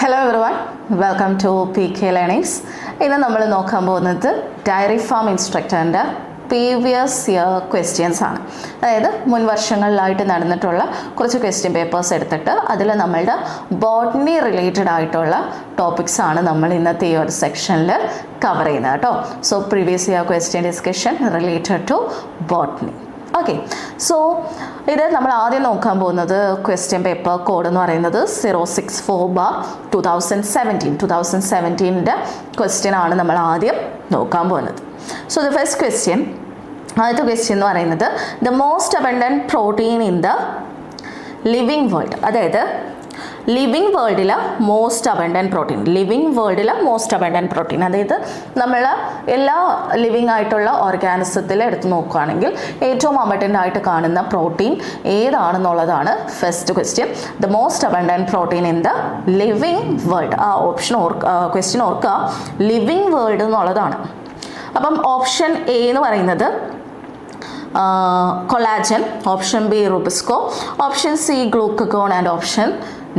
Hello everyone, welcome to PK learnings. ഇന്ന് നമ്മൾ നോക്കാൻ പോകുന്നത് ഡയറി ഫാം ഇൻസ്ട്രക്ടറിൻ്റെ പ്രീവിയസ് ഇയർ ക്വസ്റ്റ്യൻസ് ആണ്. അതായത് മുൻ വർഷങ്ങളിലായിട്ട് നടന്നിട്ടുള്ള കുറച്ച് ക്വസ്റ്റ്യൻ പേപ്പേഴ്സ് എടുത്തിട്ട് അതിൽ നമ്മളുടെ ബോട്ടണി റിലേറ്റഡ് ആയിട്ടുള്ള ടോപ്പിക്സ് ആണ് നമ്മൾ ഇന്നത്തെ ഈ ഒരു സെക്ഷനിൽ കവർ ചെയ്യുന്നത് കേട്ടോ. So previous year question discussion related to botany. Okay, so ഇത് നമ്മൾ ആദ്യം നോക്കാൻ പോകുന്നത് ക്വസ്റ്റ്യൻ പേപ്പർ കോഡ് എന്ന് പറയുന്നത് 064/2017 ക്വസ്റ്റ്യൻ ആണ് നമ്മൾ ആദ്യം നോക്കാൻ പോകുന്നത്. സോ ദ ഫസ്റ്റ് ക്വസ്റ്റ്യൻ, ആദ്യത്തെ ക്വസ്റ്റ്യൻ എന്ന് പറയുന്നത് the most abundant protein in the living world. അതായത് ലിവിങ് വേൾഡിലെ മോസ്റ്റ് അബണ്ടൻറ്റ് പ്രോട്ടീൻ, അതായത് നമ്മൾ എല്ലാ ലിവിങ് ആയിട്ടുള്ള ഓർഗാനിസത്തിൽ എടുത്ത് നോക്കുകയാണെങ്കിൽ ഏറ്റവും അബണ്ടൻ്റ് ആയിട്ട് കാണുന്ന പ്രോട്ടീൻ ഏതാണെന്നുള്ളതാണ് first question. The most abundant protein in the living world. ആ ഓപ്ഷൻ ക്വസ്റ്റ്യൻ ഓർക്കുക, ലിവിങ് വേൾഡ് എന്നുള്ളതാണ്. അപ്പം ഓപ്ഷൻ എ എന്ന് പറയുന്നത് collagen, option B rubisco, option C glucagon and option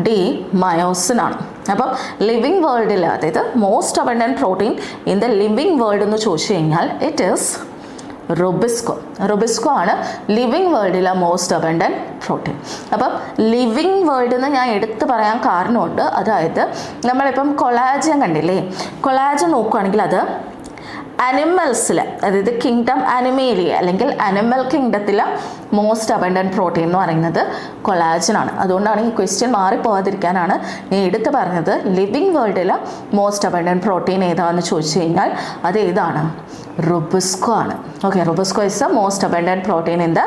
D myosin ആണ്. അപ്പം ലിവിങ് വേൾഡിൽ, അതായത് most abundant protein in the living world എന്ന് ചോദിച്ചു കഴിഞ്ഞാൽ ഇറ്റ് ഈസ് റുബിസ്കോ ആണ് ലിവിങ് വേൾഡിലെ മോസ്റ്റ് അബണ്ടൻറ്റ് പ്രോട്ടീൻ. അപ്പം ലിവിങ് വേൾഡ് എന്ന് ഞാൻ എടുത്തു പറയാൻ കാരണമുണ്ട്. അതായത് നമ്മളിപ്പം കൊളാജൻ കണ്ടില്ലേ, കൊളാജൻ നോക്കുകയാണെങ്കിൽ അത് അനിമൽസിൽ, അതായത് കിങ്ഡം അനിമേലിയ അല്ലെങ്കിൽ അനിമൽ കിങ്ഡത്തിലെ മോസ്റ്റ് അബണ്ടൻറ്റ് പ്രോട്ടീൻ എന്ന് പറയുന്നത് കൊളാജനാണ്. അതുകൊണ്ടാണ് ഈ ക്വസ്റ്റ്യൻ മാറിപ്പോകാതിരിക്കാനാണ് ഞാൻ എടുത്ത് പറഞ്ഞത്. ലിവിങ് വേൾഡിലെ മോസ്റ്റ് അബണ്ടൻറ്റ് പ്രോട്ടീൻ ഏതാണെന്ന് ചോദിച്ചു കഴിഞ്ഞാൽ അത് ഏതാണ്? റുബിസ്കോ ആണ്. Okay, rubisco is the most abundant protein in the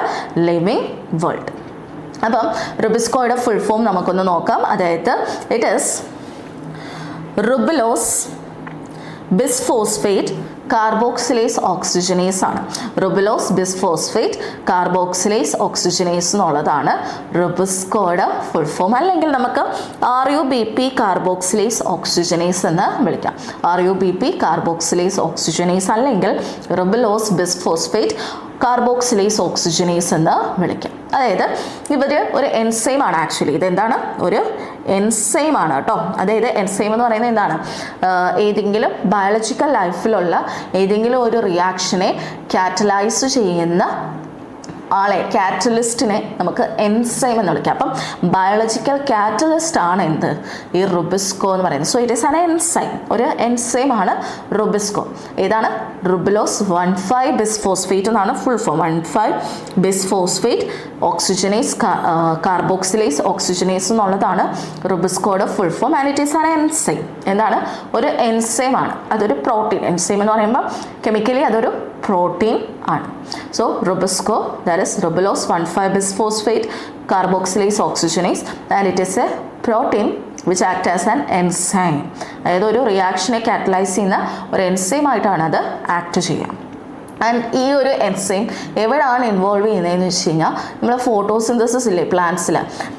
living world. അപ്പം റുബിസ്കോയുടെ ഫുൾ ഫോം നമുക്കൊന്ന് നോക്കാം. അതായത് it is ribulose bisphosphate carboxylase oxygenase ആണ്. റുബുലോസ് ബിസ്ഫോസ്ഫേറ്റ് കാർബോക്സിലേസ് ഓക്സിജനേസ് എന്നുള്ളതാണ് റുബിസ്കോയുടെ ഫുൾ ഫോം. അല്ലെങ്കിൽ നമുക്ക് RUBP കാർബോക്സിലേസ് ഓക്സിജനേസ് എന്ന് വിളിക്കാം. RUBP കാർബോക്സിലേസ് ഓക്സിജനേസ് അല്ലെങ്കിൽ റുബുലോസ് ബിസ്ഫോസ്ഫേറ്റ് കാർബോക്സിലേസ് ഓക്സിജനേസ് എന്ന് വിളിക്കാം. അതായത് ഇവർ ഒരു എൻസൈം ആണ്. ആക്ച്വലി ഇതെന്താണ്? ഒരു എൻസൈം ആണ് കേട്ടോ. അതായത് എൻസൈം എന്ന് പറയുന്നത് എന്താണ്? ഏതെങ്കിലും ബയോളജിക്കൽ ലൈഫിലുള്ള ഏതെങ്കിലും ഒരു റിയാക്ഷനെ കാറ്റലൈസ് ചെയ്യുന്ന ആളെ, കാറ്റലിസ്റ്റിനെ നമുക്ക് എൻസൈം എന്ന് വിളിക്കാം. അപ്പം ബയോളജിക്കൽ കാറ്റലിസ്റ്റ് ആണ് എന്ത്? ഈ റുബിസ്കോ എന്ന് പറയുന്നത്. So it is an enzyme, ഒരു എൻസൈം ആണ് റുബിസ്കോ. ഏതാണ്? റുബുലോസ് 1,5 ബിസ്ഫോസ്ഫേറ്റ് എന്നാണ് full form. 1,5 bisphosphate oxygenase carboxylase oxygenase എന്നുള്ളതാണ് റുബിസ്കോയുടെ full form. And it is an enzyme. എന്താണ്? ഒരു എൻസൈം ആണ്. അതൊരു പ്രോട്ടീൻ. എൻസൈം എന്ന് പറയുമ്പോൾ കെമിക്കലി അതൊരു പ്രോട്ടീൻ ആണ്. So RuBisCO, that is rubulose 1,5 bisphosphate carboxylase oxygenase, and it is a protein which act as an enzyme. അതായത് ഒരു റിയാക്ഷനെ കാറ്റലൈസ് ചെയ്യുന്ന ഒരു എൻസൈം ആയിട്ടാണ് അത് ആക്ട് ചെയ്യുക. ആൻഡ് ഈ ഒരു എൻസൈം എവിടെയാണ് ഇൻവോൾവ് ചെയ്യുന്നതെന്ന് വെച്ച് കഴിഞ്ഞാൽ നമ്മൾ ഫോട്ടോസിന്തസിസ് ഇല്ലേ,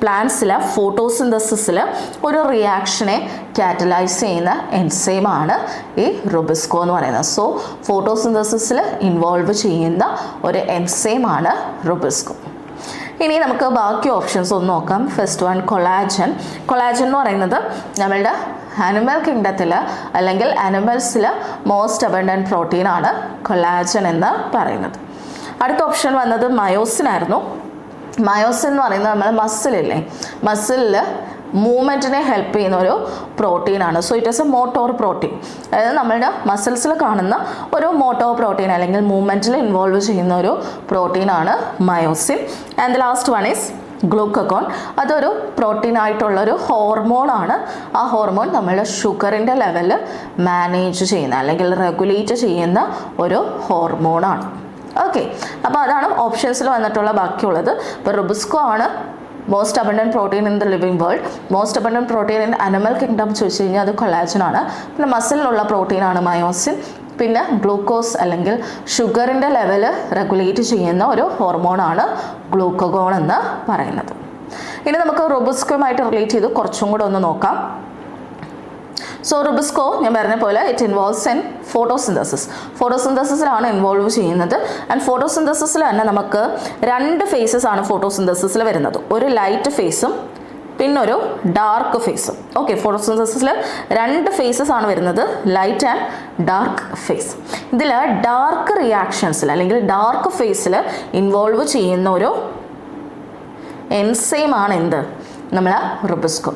പ്ലാന്റ്സിലെ ഫോട്ടോസിന്തസിസിൽ ഒരു റിയാക്ഷനെ കാറ്റലൈസ് ചെയ്യുന്ന എൻസൈമാണ് ഈ റുബിസ്കോ എന്ന് പറയുന്നത്. സോ ഫോട്ടോസിന്തസിസിൽ ഇൻവോൾവ് ചെയ്യുന്ന ഒരു എൻസൈമാണ് റുബിസ്കോ. ഇനി നമുക്ക് ബാക്കി ഓപ്ഷൻസ് ഒന്ന് നോക്കാം. First one collagen. കൊളാജൻ എന്ന് പറയുന്നത് നമ്മളുടെ അനിമൽ കിങ്ഡത്തിൽ അല്ലെങ്കിൽ അനിമൽസിൽ മോസ്റ്റ് അബണ്ടൻറ്റ് പ്രോട്ടീൻ ആണ് കൊളാജൻ എന്ന് പറയുന്നത്. അടുത്ത ഓപ്ഷൻ വന്നത് മയോസിൻ ആയിരുന്നു. മയോസിൻ എന്ന് പറയുന്നത് നമ്മൾ മസിലില്ലേ, മസിലിൽ മൂവ്മെൻറ്റിനെ ഹെൽപ്പ് ചെയ്യുന്ന ഒരു പ്രോട്ടീനാണ്. So it is a motor protein. അതായത് നമ്മളുടെ മസിൽസിൽ കാണുന്ന ഒരു മോട്ടോർ പ്രോട്ടീൻ അല്ലെങ്കിൽ മൂവ്മെൻറ്റിൽ ഇൻവോൾവ് ചെയ്യുന്ന ഒരു പ്രോട്ടീനാണ് myosin. And the last one is glucagon. അതൊരു പ്രോട്ടീനായിട്ടുള്ളൊരു ഹോർമോണാണ്. ആ ഹോർമോൺ നമ്മളുടെ ഷുഗറിൻ്റെ ലെവൽ മാനേജ് ചെയ്യുന്ന അല്ലെങ്കിൽ റെഗുലേറ്റ് ചെയ്യുന്ന ഒരു ഹോർമോണാണ്. ഓക്കെ, അപ്പോൾ അതാണ് ഓപ്ഷൻസിൽ വന്നിട്ടുള്ള ബാക്കിയുള്ളത്. ഇപ്പോൾ റുബിസ്കോ ആണ് most abundant protein in the living world. Most abundant protein in animal kingdom ചോദിച്ചു കഴിഞ്ഞാൽ അത് കൊളാജൻ ആണ്. പിന്നെ മസിലിനുള്ള പ്രോട്ടീനാണ് മയോസിൻ. പിന്നെ ഗ്ലൂക്കോസ് അല്ലെങ്കിൽ ഷുഗറിൻ്റെ ലെവൽ റെഗുലേറ്റ് ചെയ്യുന്ന ഒരു ഹോർമോണാണ് ഗ്ലൂക്കഗോൺ എന്ന് പറയുന്നത്. ഇനി നമുക്ക് റുബിസ്കോയുമായിട്ട് റിലേറ്റ് ചെയ്ത് കുറച്ചും കൂടെ ഒന്ന് നോക്കാം. സോ റുബിസ്കോ ഞാൻ പറഞ്ഞ പോലെ ഇറ്റ് ഇൻവോൾവ്സ് ഇൻ ഫോട്ടോസിന്തസിസിലാണ് ഇൻവോൾവ് ചെയ്യുന്നത്. ആൻഡ് ഫോട്ടോസിന്തസിസിൽ തന്നെ നമുക്ക് രണ്ട് ഫേസസ് ആണ് ഫോട്ടോസിന്തസിസിൽ വരുന്നത്. ഒരു ലൈറ്റ് ഫേസും പിന്നൊരു ഡാർക്ക് ഫേസും. ഓക്കെ, ഫോട്ടോസിന്തസിസിൽ 2 ഫേസസ് ആണ് വരുന്നത്, ലൈറ്റ് ആൻഡ് ഡാർക്ക് ഫേസ്. ഇതിൽ ഡാർക്ക് റിയാക്ഷൻസിൽ അല്ലെങ്കിൽ ഡാർക്ക് ഫേസിൽ ഇൻവോൾവ് ചെയ്യുന്ന ഒരു എൻസൈം ആണ് എന്ത്, നമ്മൾ റുബിസ്കോ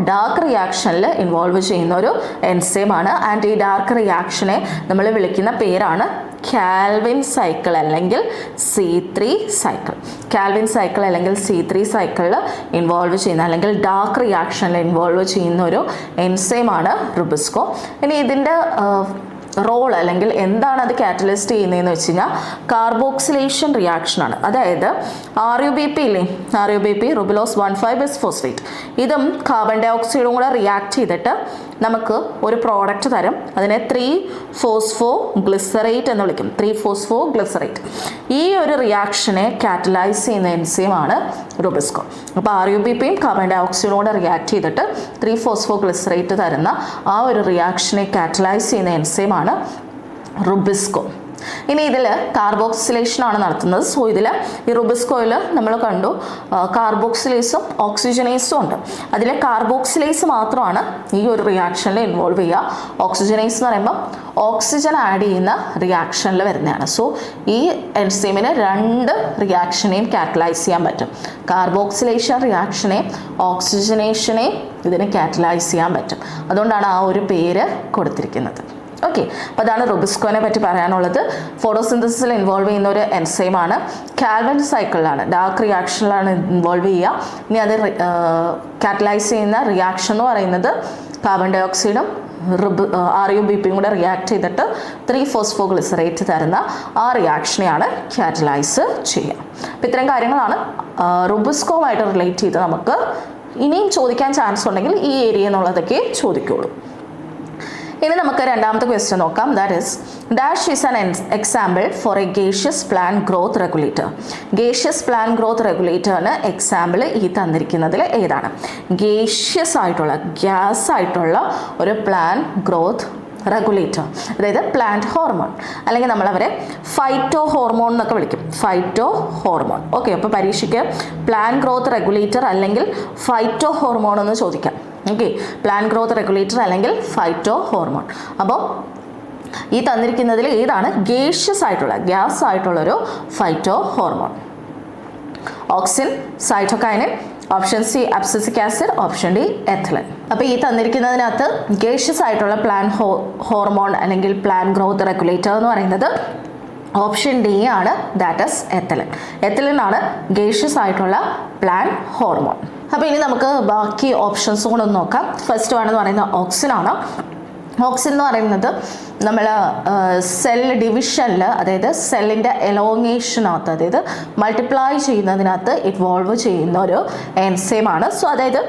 ഡാർക്ക് റിയാക്ഷനിൽ ഇൻവോൾവ് ചെയ്യുന്ന ഒരു എൻസൈമാണ്. ആൻഡ് ഈ ഡാർക്ക് റിയാക്ഷനെ നമ്മൾ വിളിക്കുന്ന പേരാണ് കാൽവിൻ സൈക്കിൾ അല്ലെങ്കിൽ C3 സൈക്കിൾ. കാൽവിൻ സൈക്കിൾ അല്ലെങ്കിൽ C3 സൈക്കിളിൽ ഇൻവോൾവ് ചെയ്യുന്ന അല്ലെങ്കിൽ ഡാർക്ക് റിയാക്ഷനിൽ ഇൻവോൾവ് ചെയ്യുന്ന ഒരു എൻസൈമാണ് റുബിസ്കോ. ഇനി ഇതിൻ്റെ റോൾ അല്ലെങ്കിൽ എന്താണ് അത് കാറ്റലിസ്റ്റ് ചെയ്യുന്നതെന്ന് വെച്ച് കഴിഞ്ഞാൽ കാർബോക്സിലേഷൻ റിയാക്ഷനാണ്. അതായത് RUBP ഇല്ലേ, RUBP റുബിലോസ് 1,5-bisphosphate, ഇതും കാർബൺ ഡൈ ഓക്സൈഡും കൂടെ റിയാക്ട് ചെയ്തിട്ട് നമുക്ക് ഒരു പ്രോഡക്റ്റ് തരും. അതിനെ 3-phosphoglycerate എന്ന് വിളിക്കും. 3-phosphoglycerate. ഈ ഒരു റിയാക്ഷനെ കാറ്റലൈസ് ചെയ്യുന്ന എൻസൈമാണ് റുബിസ്കോ. അപ്പോൾ RUBPയും കാർബൺ ഡൈ ഓക്സൈഡും കൂടെ റിയാക്ട് ചെയ്തിട്ട് 3-phosphoglycerate തരുന്ന ആ ഒരു റിയാക്ഷനെ കാറ്റലൈസ് ചെയ്യുന്ന എൻസൈമാണ് റുബിസ്കോ. ഇനി ഇതിൽ കാർബോക്സിലേഷൻ ആണ് നടത്തുന്നത്. സോ ഇതിൽ ഈ റുബിസ്കോയിൽ നമ്മൾ കണ്ടു കാർബോക്സിലേസും ഓക്സിജനേസും ഉണ്ട്. അതിൽ കാർബോക്സിലേസ് മാത്രമാണ് ഈ ഒരു റിയാക്ഷനിൽ ഇൻവോൾവ് ചെയ്യുക. ഓക്സിജനേസ് എന്ന് പറയുമ്പോൾ ഓക്സിജൻ ആഡ് ചെയ്യുന്ന റിയാക്ഷനിൽ വരുന്നതാണ്. സോ ഈ എൻസൈമിന് 2 റിയാക്ഷനെയും കാറ്റലൈസ് ചെയ്യാൻ പറ്റും. കാർബോക്സിലേഷൻ റിയാക്ഷനെയും ഓക്സിജനേഷനെയും ഇതിനെ കാറ്റലൈസ് ചെയ്യാൻ പറ്റും. അതുകൊണ്ടാണ് ആ ഒരു പേര് കൊടുത്തിരിക്കുന്നത്. ഓക്കെ, അപ്പോൾ അതാണ് റുബിസ്കോനെ പറ്റി പറയാനുള്ളത്. ഫോട്ടോസിന്തസിസിൽ ഇൻവോൾവ് ചെയ്യുന്ന ഒരു എൻസൈമാണ്. കാൽവിൻ സൈക്കിളിലാണ്, ഡാർക്ക് റിയാക്ഷനിലാണ് ഇൻവോൾവ് ചെയ്യുക. ഇനി അത് കാറ്റലൈസ് ചെയ്യുന്ന റിയാക്ഷൻ എന്ന് പറയുന്നത് കാർബൺ ഡൈ ഓക്സൈഡും RUBPയും കൂടെ റിയാക്ട് ചെയ്തിട്ട് 3-phosphoglycerate തരുന്ന ആ റിയാക്ഷനെയാണ് കാറ്റലൈസ് ചെയ്യുക. അപ്പോൾ ഇത്തരം കാര്യങ്ങളാണ് റുബിസ്കോവുമായിട്ട് റിലേറ്റ് ചെയ്ത് നമുക്ക് ഇനിയും ചോദിക്കാൻ ചാൻസ് ഉണ്ടെങ്കിൽ ഈ ഏരിയ എന്നുള്ളതൊക്കെ ചോദിക്കുള്ളൂ. ഇനി നമുക്ക് രണ്ടാമത്തെ ക്വസ്റ്റ്യൻ നോക്കാം. That is dash is an example for a gaseous plant growth regulator. Gaseous plant growth റെഗുലേറ്ററിന് എക്സാമ്പിൾ ഈ തന്നിരിക്കുന്നതിൽ ഏതാണ്? ഗേഷ്യസ് ആയിട്ടുള്ള ഗ്യാസ് ആയിട്ടുള്ള ഒരു പ്ലാന്റ് ഗ്രോത്ത് റെഗുലേറ്റർ, അതായത് പ്ലാന്റ് ഹോർമോൺ, അല്ലെങ്കിൽ നമ്മളവരെ ഫൈറ്റോ ഹോർമോൺ എന്നൊക്കെ വിളിക്കും. Phyto hormone. ഓക്കെ, അപ്പോൾ പരീക്ഷയ്ക്ക് പ്ലാന്റ് ഗ്രോത്ത് റെഗുലേറ്റർ അല്ലെങ്കിൽ ഫൈറ്റോ ഹോർമോൺ എന്ന് ചോദിക്കാം. ഓക്കെ, പ്ലാന്റ് ഗ്രോത്ത് റെഗുലേറ്റർ അല്ലെങ്കിൽ ഫൈറ്റോ ഹോർമോൺ. അപ്പോൾ ഈ തന്നിരിക്കുന്നതിൽ ഏതാണ് ഗേഷ്യസ് ആയിട്ടുള്ള ഗ്യാസ് ആയിട്ടുള്ളൊരു phyto hormone? Auxin, cytokinin, option C abscisic acid, option D ethylene. അപ്പോൾ ഈ തന്നിരിക്കുന്നതിനകത്ത് ഗേഷ്യസ് ആയിട്ടുള്ള പ്ലാന്റ് ഹോർമോൺ അല്ലെങ്കിൽ പ്ലാന്റ് ഗ്രോത്ത് റെഗുലേറ്റർ എന്ന് പറയുന്നത് ഓപ്ഷൻ ഡി ആണ്, ദാറ്റ് ഈസ് എഥിലിൻ. എഥിലിൻ ആണ് ഗേഷ്യസ് ആയിട്ടുള്ള പ്ലാന്റ് ഹോർമോൺ. അപ്പോൾ ഇനി നമുക്ക് ബാക്കി ഓപ്ഷൻസും കൂടെ ഒന്ന് നോക്കാം. ഫസ്റ്റ് വൺ എന്ന് പറയുന്നത് ഓക്സിൻ ആണ്. ഓക്സിൻ എന്ന് പറയുന്നത് നമ്മൾ സെൽ ഡിവിഷനിൽ, അതായത് സെല്ലിൻ്റെ എലോങ്ങേഷനകത്ത്, അതായത് മൾട്ടിപ്ലൈ ചെയ്യുന്നതിനകത്ത് ഇൻവോൾവ് ചെയ്യുന്ന ഒരു എൻസൈമാണ്. സോ അതായത്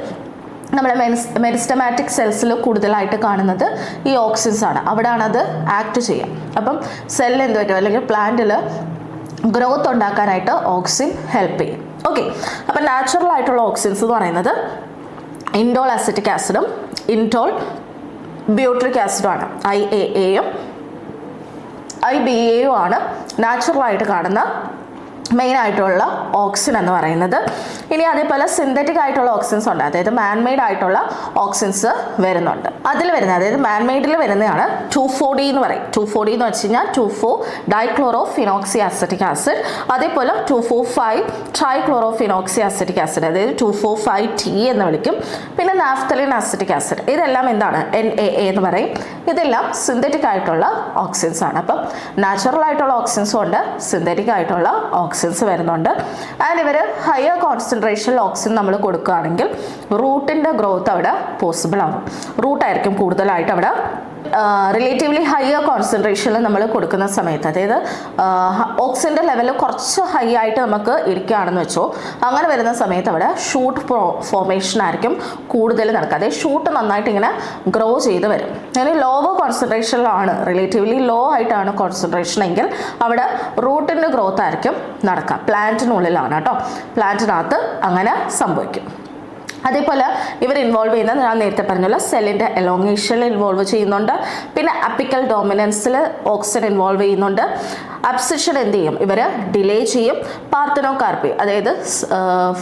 നമ്മൾ മെരിസ്റ്റമാറ്റിക് സെൽസിൽ കൂടുതലായിട്ട് കാണുന്നത് ഈ ഓക്സിൻസ് ആണ്. അവിടെയാണ് അത് ആക്ട് ചെയ്യുക. അപ്പം സെല്ല് എന്ത് പറ്റും, അല്ലെങ്കിൽ പ്ലാന്റിൽ ഗ്രോത്ത് ഉണ്ടാക്കാനായിട്ട് ഓക്സിൻ ഹെൽപ്പ് ചെയ്യും. ഓക്കെ, അപ്പം നാച്ചുറൽ ആയിട്ടുള്ള ഓക്സിൻസ് എന്ന് പറയുന്നത് ഇൻഡോൾ അസറ്റിക് ആസിഡും ഇൻഡോൾ ബ്യൂട്രിക് ആസിഡുമാണ്. IAAയും IBAയും ആണ് നാച്ചുറലായിട്ട് കാണുന്ന മെയിൻ ആയിട്ടുള്ള ഓക്സിൻ എന്ന് പറയുന്നത്. ഇനി അതേപോലെ സിന്തറ്റിക് ആയിട്ടുള്ള ഓക്സിൻസ് ഉണ്ട്, അതായത് മാൻമെയ്ഡ് ആയിട്ടുള്ള ഓക്സിൻസ് വരുന്നുണ്ട്. അതിൽ വരുന്നത്, അതായത് മാൻമെയ്ഡിൽ വരുന്നതാണ് 2,4-D എന്ന് പറയും. 2,4-D എന്ന് വെച്ച് കഴിഞ്ഞാൽ 2,4-ഡൈക്ലോറോഫിനോക്സി അസറ്റിക് ആസിഡ്. അതേപോലെ 2,4-ട്രൈക്ലോറോഫിനോക്സി അസറ്റിക് ആസിഡ്, അതായത് 2,4,5-T എന്ന് വിളിക്കും. പിന്നെ നാഫ്തലിൻ അസറ്റിക് ആസിഡ്. ഇതെല്ലാം എന്താണ്? NAA എന്ന് പറയും. ഇതെല്ലാം സിന്തറ്റിക് ആയിട്ടുള്ള ഓക്സിൻസ് ആണ്. അപ്പം നാച്ചുറൽ ആയിട്ടുള്ള ഓക്സിൻസും ഉണ്ട്, സിന്തറ്റിക് ആയിട്ടുള്ള ഓക്സിൻസ് വരുന്നുണ്ട്. ആൻഡ് ഇവർ ഹയർ കോൺസെൻട്രേഷനിൽ ഓക്സിൻ നമ്മൾ കൊടുക്കുകയാണെങ്കിൽ റൂട്ടിൻ്റെ ഗ്രോത്ത് അവിടെ പോസിബിൾ ആകും. റൂട്ടായിരിക്കും കൂടുതലായിട്ട് അവിടെ റിലേറ്റീവ്ലി ഹയർ കോൺസെൻട്രേഷനിൽ നമ്മൾ കൊടുക്കുന്ന സമയത്ത്, അതായത് ഓക്സിൻ്റെ ലെവൽ കുറച്ച് ഹൈ ആയിട്ട് നമുക്ക് ഇരിക്കുകയാണെന്ന് വെച്ചോ, അങ്ങനെ വരുന്ന സമയത്ത് അവിടെ ഷൂട്ട് ഫോർമേഷൻ ആയിരിക്കും കൂടുതൽ നടക്കുക. അതായത് ഷൂട്ട് നന്നായിട്ട് ഇങ്ങനെ ഗ്രോ ചെയ്ത് വരും. അങ്ങനെ ലോവർ കോൺസെൻട്രേഷനിലാണ്, റിലേറ്റീവ്ലി ലോ ആയിട്ടാണ് കോൺസെൻട്രേഷൻ എങ്കിൽ അവിടെ റൂട്ടിൻ്റെ ഗ്രോത്ത് ആയിരിക്കും നടക്കുക. പ്ലാന്റിനുള്ളിലാണ് കേട്ടോ, പ്ലാന്റിനകത്ത് അങ്ങനെ സംഭവിക്കും. അതേപോലെ ഇവർ ഇൻവോൾവ് ചെയ്യുന്നത് ഞാൻ നേരത്തെ പറഞ്ഞല്ലോ സെല്ലിൻ്റെ എലോങ്ങേഷനിൽ ഇൻവോൾവ് ചെയ്യുന്നുണ്ട്. പിന്നെ അപ്പിക്കൽ ഡോമിനൻസിൽ ഓക്സിൻ ഇൻവോൾവ് ചെയ്യുന്നുണ്ട്. അബ്സിഷൻ എന്ത് ചെയ്യും, ഇവർ ഡിലേ ചെയ്യും. പാർത്തനോകാർപ്പി അതായത്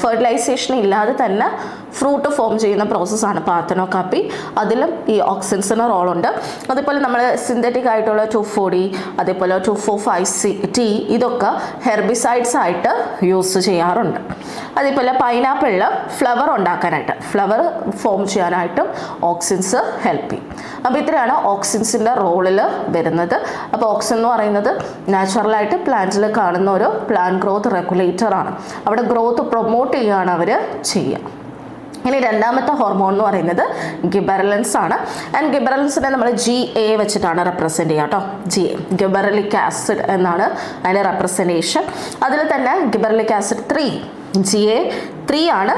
ഫെർട്ടിലൈസേഷൻ ഇല്ലാതെ തന്നെ ഫ്രൂട്ട് ഫോം ചെയ്യുന്ന പ്രോസസ്സാണ് പാർത്തനോകാർപ്പി. അതിലും ഈ ഓക്സിൻസിന് റോളുണ്ട്. അതേപോലെ നമ്മൾ സിന്തറ്റിക് ആയിട്ടുള്ള 2,4-D അതേപോലെ 2,4,5-T ഇതൊക്കെ ഹെർബിസൈഡ്സ് ആയിട്ട് യൂസ് ചെയ്യാറുണ്ട്. അതേപോലെ പൈനാപ്പിളിൽ ഫ്ലവർ ഉണ്ടാക്കാനായിട്ട് ഫ്ലവർ ഫോം ചെയ്യാനായിട്ടും ഓക്സിൻസ് ഹെൽപ്പ് ചെയ്യും. അപ്പോൾ ഇത്രയാണ് ഓക്സിൻസിൻ്റെ റോളിൽ വരുന്നത്. അപ്പോൾ ഓക്സിൻ എന്ന് പറയുന്നത് നാച്ചുറലായിട്ട് പ്ലാന്റിൽ കാണുന്ന ഒരു പ്ലാന്റ് ഗ്രോത്ത് റെഗുലേറ്റർ ആണ്. അവിടെ ഗ്രോത്ത് പ്രൊമോട്ട് ചെയ്യുകയാണ് അവർ ചെയ്യുക. ഇനി രണ്ടാമത്തെ ഹോർമോൺ എന്ന് പറയുന്നത് ഗിബറലിൻസ് ആണ്. ആൻഡ് ഗിബറലിൻസിനെ നമ്മൾ GA വെച്ചിട്ടാണ് റെപ്രസെൻറ്റ് ചെയ്യുക കേട്ടോ. GA ഗിബറലിക് ആസിഡ് എന്നാണ് അതിൻ്റെ റെപ്രസെൻറ്റേഷൻ. അതിൽ തന്നെ ഗിബറലിക് ആസിഡ് 3 GA3 ആണ്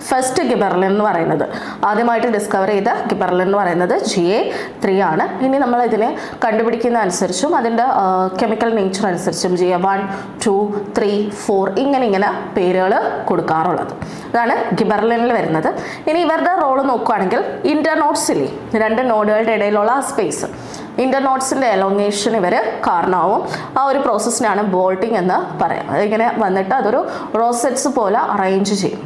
ഫസ്റ്റ് ഗിബറലിൻ എന്ന് പറയുന്നത്. ആദ്യമായിട്ട് ഡിസ്കവർ ചെയ്ത ഗിബറലിൻ എന്ന് പറയുന്നത് GA3 ആണ്. ഇനി നമ്മൾ ഇതിനെ കണ്ടുപിടിക്കുന്ന അനുസരിച്ചും അതിൻ്റെ കെമിക്കൽ നേച്ചർ അനുസരിച്ചും GA1, 2, 3, 4 ഇങ്ങനെ പേരുകൾ കൊടുക്കാറുള്ളത്. അതാണ് ഗിബറലിനിൽ വരുന്നത്. ഇനി ഇവരുടെ റോള് നോക്കുകയാണെങ്കിൽ ഇന്റർനോഡ്സിലെ 2 നോഡുകളുടെ ഇടയിലുള്ള ആ സ്പേസ് ഇന്റർനോഡ്സിൻ്റെ എലോങ്ങേഷൻ ഇവർ കാരണമാവും. ആ ഒരു പ്രോസസ്സിനാണ് ബോൾട്ടിംഗ് എന്ന് പറയാം. അതിങ്ങനെ വന്നിട്ട് അതൊരു റോസെറ്റ്സ് പോലെ അറേഞ്ച് ചെയ്യും.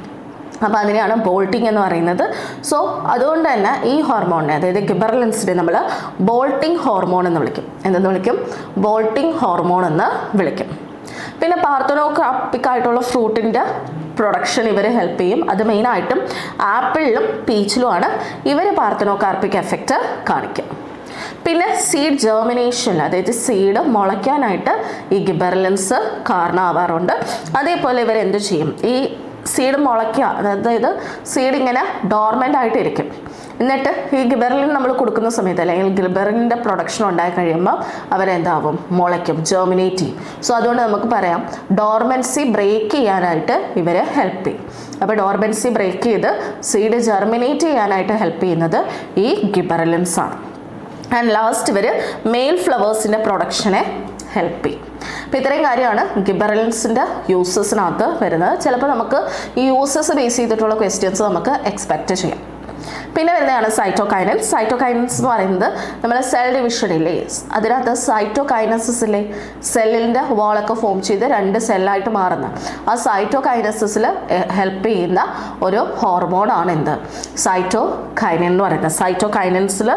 അപ്പോൾ അതിനെയാണ് ബോൾട്ടിംഗ് എന്ന് പറയുന്നത്. സോ അതുകൊണ്ട് തന്നെ ഈ ഹോർമോണിനെ അതായത് ഗിബറലിൻസിനെ നമ്മൾ ബോൾട്ടിംഗ് ഹോർമോൺ എന്ന് വിളിക്കും. എന്തെന്ന് വിളിക്കും? ബോൾട്ടിംഗ് ഹോർമോൺ എന്ന് വിളിക്കും. പിന്നെ പാർത്തനോകാർപ്പിക് ആയിട്ടുള്ള ഫ്രൂട്ടിൻ്റെ പ്രൊഡക്ഷൻ ഇവർ ഹെൽപ്പ് ചെയ്യും. അത് മെയിനായിട്ടും ആപ്പിളിലും പീച്ചിലുമാണ് ഇവർ പാർത്തനോകാർപ്പിക് എഫക്റ്റ് കാണിക്കുക. പിന്നെ സീഡ് ജെർമിനേഷൻ അതായത് സീഡ് മുളയ്ക്കാനായിട്ട് ഈ ഗിബറലിൻസ് കാരണമാവാറുണ്ട്. അതേപോലെ ഇവർ എന്ത് ചെയ്യും, ഈ സീഡ് മുളയ്ക്കുക അതായത് സീഡ് ഇങ്ങനെ ഡോർമെൻ്റ് ആയിട്ട് ഇരിക്കും. എന്നിട്ട് ഈ ഗിബറലിൻ നമ്മൾ കൊടുക്കുന്ന സമയത്ത് അല്ലെങ്കിൽ ഗിബറലിൻ്റെ പ്രൊഡക്ഷൻ ഉണ്ടായി കഴിയുമ്പോൾ അവരെന്താവും, മുളയ്ക്കും, ജെർമിനേറ്റ് ചെയ്യും. സോ അതുകൊണ്ട് നമുക്ക് പറയാം ഡോർമെൻസി ബ്രേക്ക് ചെയ്യാനായിട്ട് ഇവർ ഹെൽപ്പ് ചെയ്യും. അപ്പോൾ ഡോർമെൻസി ബ്രേക്ക് ചെയ്ത് സീഡ് ജെർമിനേറ്റ് ചെയ്യാനായിട്ട് ഹെൽപ്പ് ചെയ്യുന്നത് ഈ ഗിബറലിൻസ് ആണ്. ആൻഡ് ലാസ്റ്റ് ഇവർ മെയിൽ ഫ്ലവേഴ്സിൻ്റെ പ്രൊഡക്ഷനെ ഹെൽപ്പ് ചെയ്യും. അപ്പോൾ ഇത്രയും കാര്യമാണ് ഗിബറലിൻസിൻ്റെ യൂസസിനകത്ത് വരുന്നത്. ചിലപ്പോൾ നമുക്ക് ഈ യൂസസ് ബേസ് ചെയ്തിട്ടുള്ള ക്വസ്റ്റ്യൻസ് നമുക്ക് എക്സ്പെക്റ്റ് ചെയ്യാം. പിന്നെ വരുന്നതാണ് സൈറ്റോകൈനൻസ്. സൈറ്റോകൈനൻസ് എന്ന് പറയുന്നത് നമ്മളെ സെൽ ഡിവിഷനില്ലേ അതിനകത്ത് സൈറ്റോകൈനസിസിലെ സെല്ലിൻ്റെ വാളൊക്കെ ഫോം ചെയ്ത് 2 സെല്ലായിട്ട് മാറുന്ന ആ സൈറ്റോകൈനസിസിൽ ഹെൽപ്പ് ചെയ്യുന്ന ഒരു ഹോർമോണാണ് എന്ത്, സൈറ്റോകൈനൻ എന്ന് പറയുന്നത്. സൈറ്റോകൈനൻസിൽ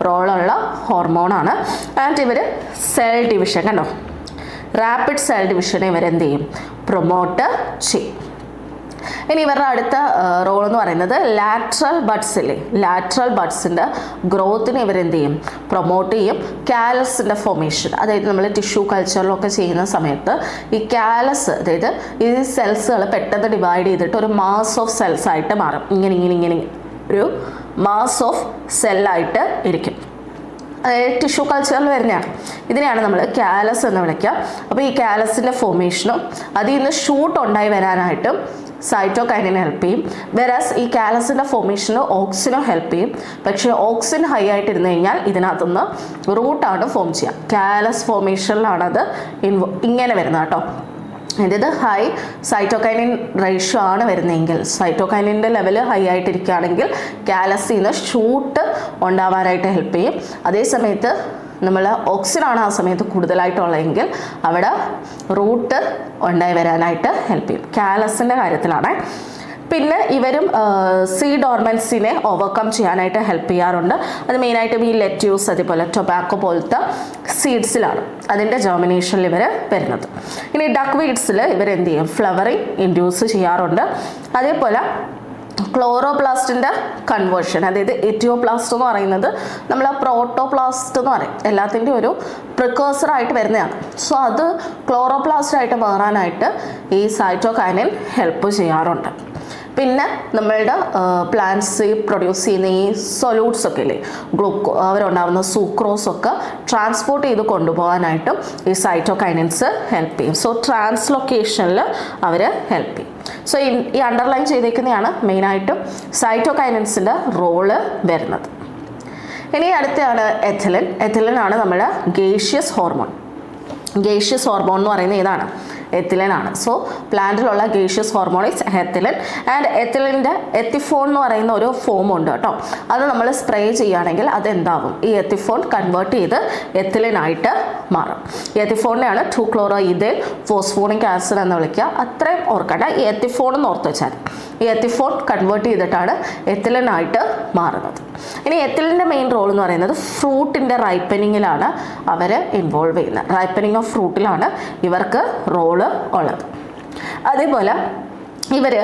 റോളുള്ള ഹോർമോണാണ്. ആൻഡ് ഇവർ സെൽ ഡിവിഷൻ കണ്ടോ, റാപ്പിഡ് സെൽ ഡിവിഷനെ ഇവരെന്ത് ചെയ്യും, പ്രൊമോട്ട് ചെയ്യും. ഇനി ഇവരുടെ അടുത്ത റോൾ എന്ന് പറയുന്നത് ലാറ്ററൽ ബഡ്സില്ലേ, ലാറ്ററൽ ബഡ്സിൻ്റെ ഗ്രോത്തിനെ ഇവരെന്ത് ചെയ്യും, പ്രൊമോട്ട് ചെയ്യും. കാലസിൻ്റെ ഫോർമേഷൻ അതായത് നമ്മൾ ടിഷ്യൂ കൾച്ചറിലൊക്കെ ചെയ്യുന്ന സമയത്ത് ഈ കാലസ് അതായത് ഈ സെൽസുകൾ പെട്ടെന്ന് ഡിവൈഡ് ചെയ്തിട്ട് ഒരു മാസ് ഓഫ് സെൽസ് ആയിട്ട് മാറും. ഇങ്ങനെ ഒരു മാസ് ഓഫ് സെല്ലായിട്ട് ഇരിക്കും. അതായത് ടിഷ്യൂ കൾച്ചറിൽ വരുന്നതാണ്. ഇതിനെയാണ് നമ്മൾ കാലസ് എന്ന് വിളിക്കുക. അപ്പോൾ ഈ കാലസിൻ്റെ ഫോർമേഷനും അതിൽ നിന്ന് ഷൂട്ട് ഉണ്ടായി വരാനായിട്ടും സൈറ്റോകൈനിനെ ഹെൽപ്പ് ചെയ്യും. വെറാസ് ഈ കാലസിൻ്റെ ഫോർമേഷന് ഓക്സിനും ഹെൽപ്പ് ചെയ്യും. പക്ഷേ ഓക്സിൻ ഹൈ ആയിട്ടിരുന്ന് കഴിഞ്ഞാൽ ഇതിനകത്തുനിന്ന് റൂട്ടാണ് ഫോം ചെയ്യുക. കാലസ് ഫോർമേഷനിലാണത് ഇങ്ങനെ വരുന്നത് കേട്ടോ. അതായത് ഹൈ സൈറ്റോകൈനിൻ റേഷ്യോ ആണ് വരുന്നതെങ്കിൽ, സൈറ്റോകൈനിൻ്റെ ലെവൽ ഹൈ ആയിട്ടിരിക്കുകയാണെങ്കിൽ കാലസിൽ നിന്ന് ഷൂട്ട് ഉണ്ടാവാനായിട്ട് ഹെൽപ്പ് ചെയ്യും. അതേസമയത്ത് നമ്മൾ ഓക്സിനാണ് ആ സമയത്ത് കൂടുതലായിട്ടുള്ളതെങ്കിൽ അവിടെ റൂട്ട് ഉണ്ടായി വരാനായിട്ട് ഹെൽപ്പ് ചെയ്യും. കാലസിൻ്റെ കാര്യത്തിലാണ്. പിന്നെ ഇവരും സീ ഡോർമൻസിനെ ഓവർകം ചെയ്യാനായിട്ട് ഹെൽപ്പ് ചെയ്യാറുണ്ട്. അത് മെയിനായിട്ടും ഈ ലെറ്റ്യൂസ് അതേപോലെ ടൊബാക്കോ പോലത്തെ സീഡ്സിലാണ് അതിൻ്റെ ജെർമിനേഷനിൽ ഇവർ വരുന്നത്. ഇനി ഡക്ക് വീഡ്സിൽ ഇവരെന്ത് ചെയ്യും, ഫ്ലവറിങ് ഇൻഡ്യൂസ് ചെയ്യാറുണ്ട്. അതേപോലെ ക്ലോറോപ്ലാസ്റ്റിൻ്റെ കൺവേർഷൻ അതായത് എറ്റിയോപ്ലാസ്റ്റ് എന്ന് പറയുന്നത് നമ്മൾ പ്രോട്ടോപ്ലാസ്റ്റ് എന്ന് പറയും, എല്ലാത്തിൻ്റെ ഒരു പ്രിക്കേഴ്സറായിട്ട് വരുന്നതാണ്. സോ അത് ക്ലോറോപ്ലാസ്റ്റായിട്ട് മാറാനായിട്ട് ഈ സൈറ്റോകൈനിൻ ഹെൽപ്പ് ചെയ്യാറുണ്ട്. പിന്നെ നമ്മളുടെ പ്ലാന്റ്സ് പ്രൊഡ്യൂസ് ചെയ്യുന്ന ഈ സൊല്യൂട്ട്സ് ഒക്കെ ഇല്ലേ, അവരുണ്ടാകുന്ന സൂക്രോസൊക്കെ ട്രാൻസ്പോർട്ട് ചെയ്ത് കൊണ്ടുപോകാനായിട്ടും ഈ സൈറ്റോകൈനിൻസ് ഹെൽപ്പ് ചെയ്യും. സോ ട്രാൻസ്ലൊക്കേഷനിൽ അവർ ഹെൽപ്പ് ചെയ്യും. സോ ഈ അണ്ടർലൈൻ ചെയ്തേക്കുന്നതാണ് മെയിനായിട്ടും സൈറ്റോകൈനിൻസിൻ്റെ റോള് വരുന്നത്. ഇനി അടുത്തതാണ് എഥിലിൻ. എഥിലിൻ ആണ് നമ്മുടെ ഗേഷ്യസ് ഹോർമോൺ. ഗേഷ്യസ് ഹോർമോൺ എന്ന് പറയുന്നത് ഇതാണ്. എത്തിലിൻ ആണ്. സോ പ്ലാന്റിലുള്ള gaseous hormone is ethylene. And എത്തിലിൻ്റെ എത്തിഫോൺ എന്ന് പറയുന്ന ഒരു ഫോം ഉണ്ട് കേട്ടോ. അത് നമ്മൾ സ്പ്രേ ചെയ്യുകയാണെങ്കിൽ അതെന്താവും, ഈ എത്തിഫോൺ കൺവേർട്ട് ചെയ്ത് എത്തിലിനായിട്ട് മാറും. ഈ എത്തിഫോണിനെയാണ് 2-chloro-ethyl ഫോസ്ഫോണിക് ആസിഡ് എന്ന് വിളിക്കുക. അത്രയും ഓർക്കണ്ട, ഈ എത്തിഫോൺ എന്ന് ഓർത്ത് വെച്ചാൽ ഈ എത്തിഫോൺ കൺവേർട്ട് ചെയ്തിട്ടാണ് എത്തിലിനായിട്ട് മാറുന്നത്. ഇനി എത്തിലിൻ്റെ മെയിൻ റോൾ എന്ന് പറയുന്നത് ഫ്രൂട്ടിൻ്റെ റൈപ്പനിങ്ങിലാണ് അവർ ഇൻവോൾവ് ചെയ്യുന്നത്. റൈപ്പനിങ് ഓഫ് ഫ്രൂട്ടിലാണ് ഇവർക്ക് റോള് ഉള്ളത്. അതേപോലെ ഇവർ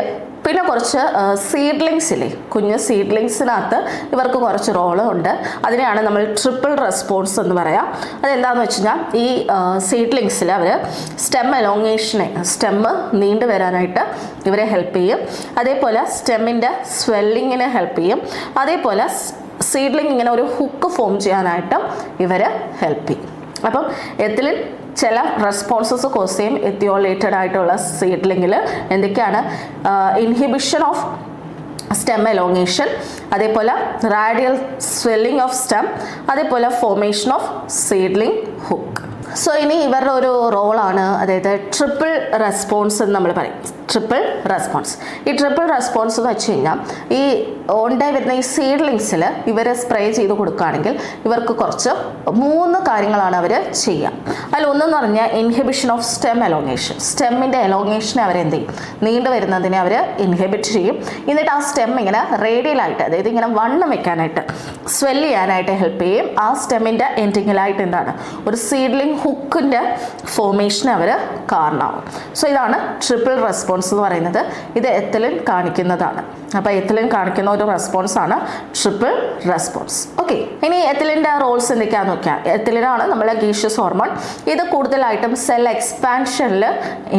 പിന്നെ കുറച്ച് സീഡ്ലിങ്സിലെ കുഞ്ഞ് സീഡ്ലിങ്സിനകത്ത് ഇവർക്ക് കുറച്ച് റോള് ഉണ്ട്. അതിനെയാണ് നമ്മൾ ട്രിപ്പിൾ റെസ്പോൺസ് എന്ന് പറയാം. അതെന്താണെന്ന് വെച്ച് കഴിഞ്ഞാൽ ഈ സീഡ്ലിങ്സിൽ അവർ സ്റ്റെമ്മ് നീണ്ടു വരാനായിട്ട് ഇവരെ ഹെൽപ്പ് ചെയ്യും. അതേപോലെ സ്റ്റെമ്മിൻ്റെ സ്വെല്ലിങ്ങിനെ ഹെൽപ്പ് ചെയ്യും. അതേപോലെ സീഡ്ലിങ് ഇങ്ങനെ ഒരു ഹുക്ക് ഫോം ചെയ്യാനായിട്ടും ഇവർ ഹെൽപ്പ് ചെയ്യും. അപ്പം എത്തിലിൻ ചില റെസ്പോൺസസ് കോസ് ചെയ്യും. എത്തിയോളേറ്റഡ് ആയിട്ടുള്ള സീഡ്ലിങ്ങിൽ എന്തൊക്കെയാണ്, ഇൻഹിബിഷൻ ഓഫ് സ്റ്റെം എലോങ്ങേഷൻ, അതേപോലെ റാഡിയൽ സ്വെല്ലിംഗ് ഓഫ് സ്റ്റെം, അതേപോലെ formation of seedling hook. So ഇനി ഇവരുടെ ഒരു റോളാണ്, അതായത് ട്രിപ്പിൾ റെസ്പോൺസ് എന്ന് നമ്മൾ പറയും. Triple response. ഈ ട്രിപ്പിൾ റെസ്പോൺസ് എന്ന് വെച്ച് കഴിഞ്ഞാൽ ഈ ഓൺഡേ വരുന്ന ഈ സീഡ്ലിങ്സിൽ ഇവരെ സ്പ്രേ ചെയ്ത് കൊടുക്കുകയാണെങ്കിൽ ഇവർക്ക് കുറച്ച് 3 കാര്യങ്ങളാണ് അവർ ചെയ്യുക. അതിലൊന്നെന്ന് പറഞ്ഞാൽ ഇൻഹിബിഷൻ ഓഫ് സ്റ്റെം എലോങ്ങേഷൻ. സ്റ്റെമ്മിൻ്റെ എലോങ്ങേഷനെ അവരെന്ത് ചെയ്യും, നീണ്ടു വരുന്നതിനെ അവർ ഇൻഹിബിറ്റ് ചെയ്യും. എന്നിട്ട് ആ സ്റ്റെം ഇങ്ങനെ റേഡിയലായിട്ട്, അതായത് ഇങ്ങനെ വണ്ണം വെക്കാനായിട്ട്, സ്വെല്ല് ചെയ്യാനായിട്ട് ഹെൽപ്പ് ചെയ്യും. ആ സ്റ്റെമ്മിൻ്റെ എൻഡിങ്ങിലായിട്ട് എന്താണ്, ഒരു സീഡ്ലിംഗ് ഹുക്കിൻ്റെ ഫോർമേഷന് അവർ കാരണമാവും. സോ ഇതാണ് ട്രിപ്പിൾ റെസ്പോൺസ് എന്ന് പറയുന്നത്. ഇത് എത്തിലിൻ കാണിക്കുന്നതാണ്. അപ്പോൾ എത്തിലിൻ കാണിക്കുന്ന ഒരു റെസ്പോൺസ് ആണ് ട്രിപ്പിൾ റെസ്പോൺസ്. ഓക്കെ, ഇനി എത്തിലിൻ്റെ റോൾസ് എന്തൊക്കെയാണെന്ന് നോക്കിയാൽ, എത്തിലിനാണ് നമ്മളെ ഗേഷ്യസ് ഹോർമോൺ. ഇത് കൂടുതലായിട്ടും സെൽ എക്സ്പാൻഷനിൽ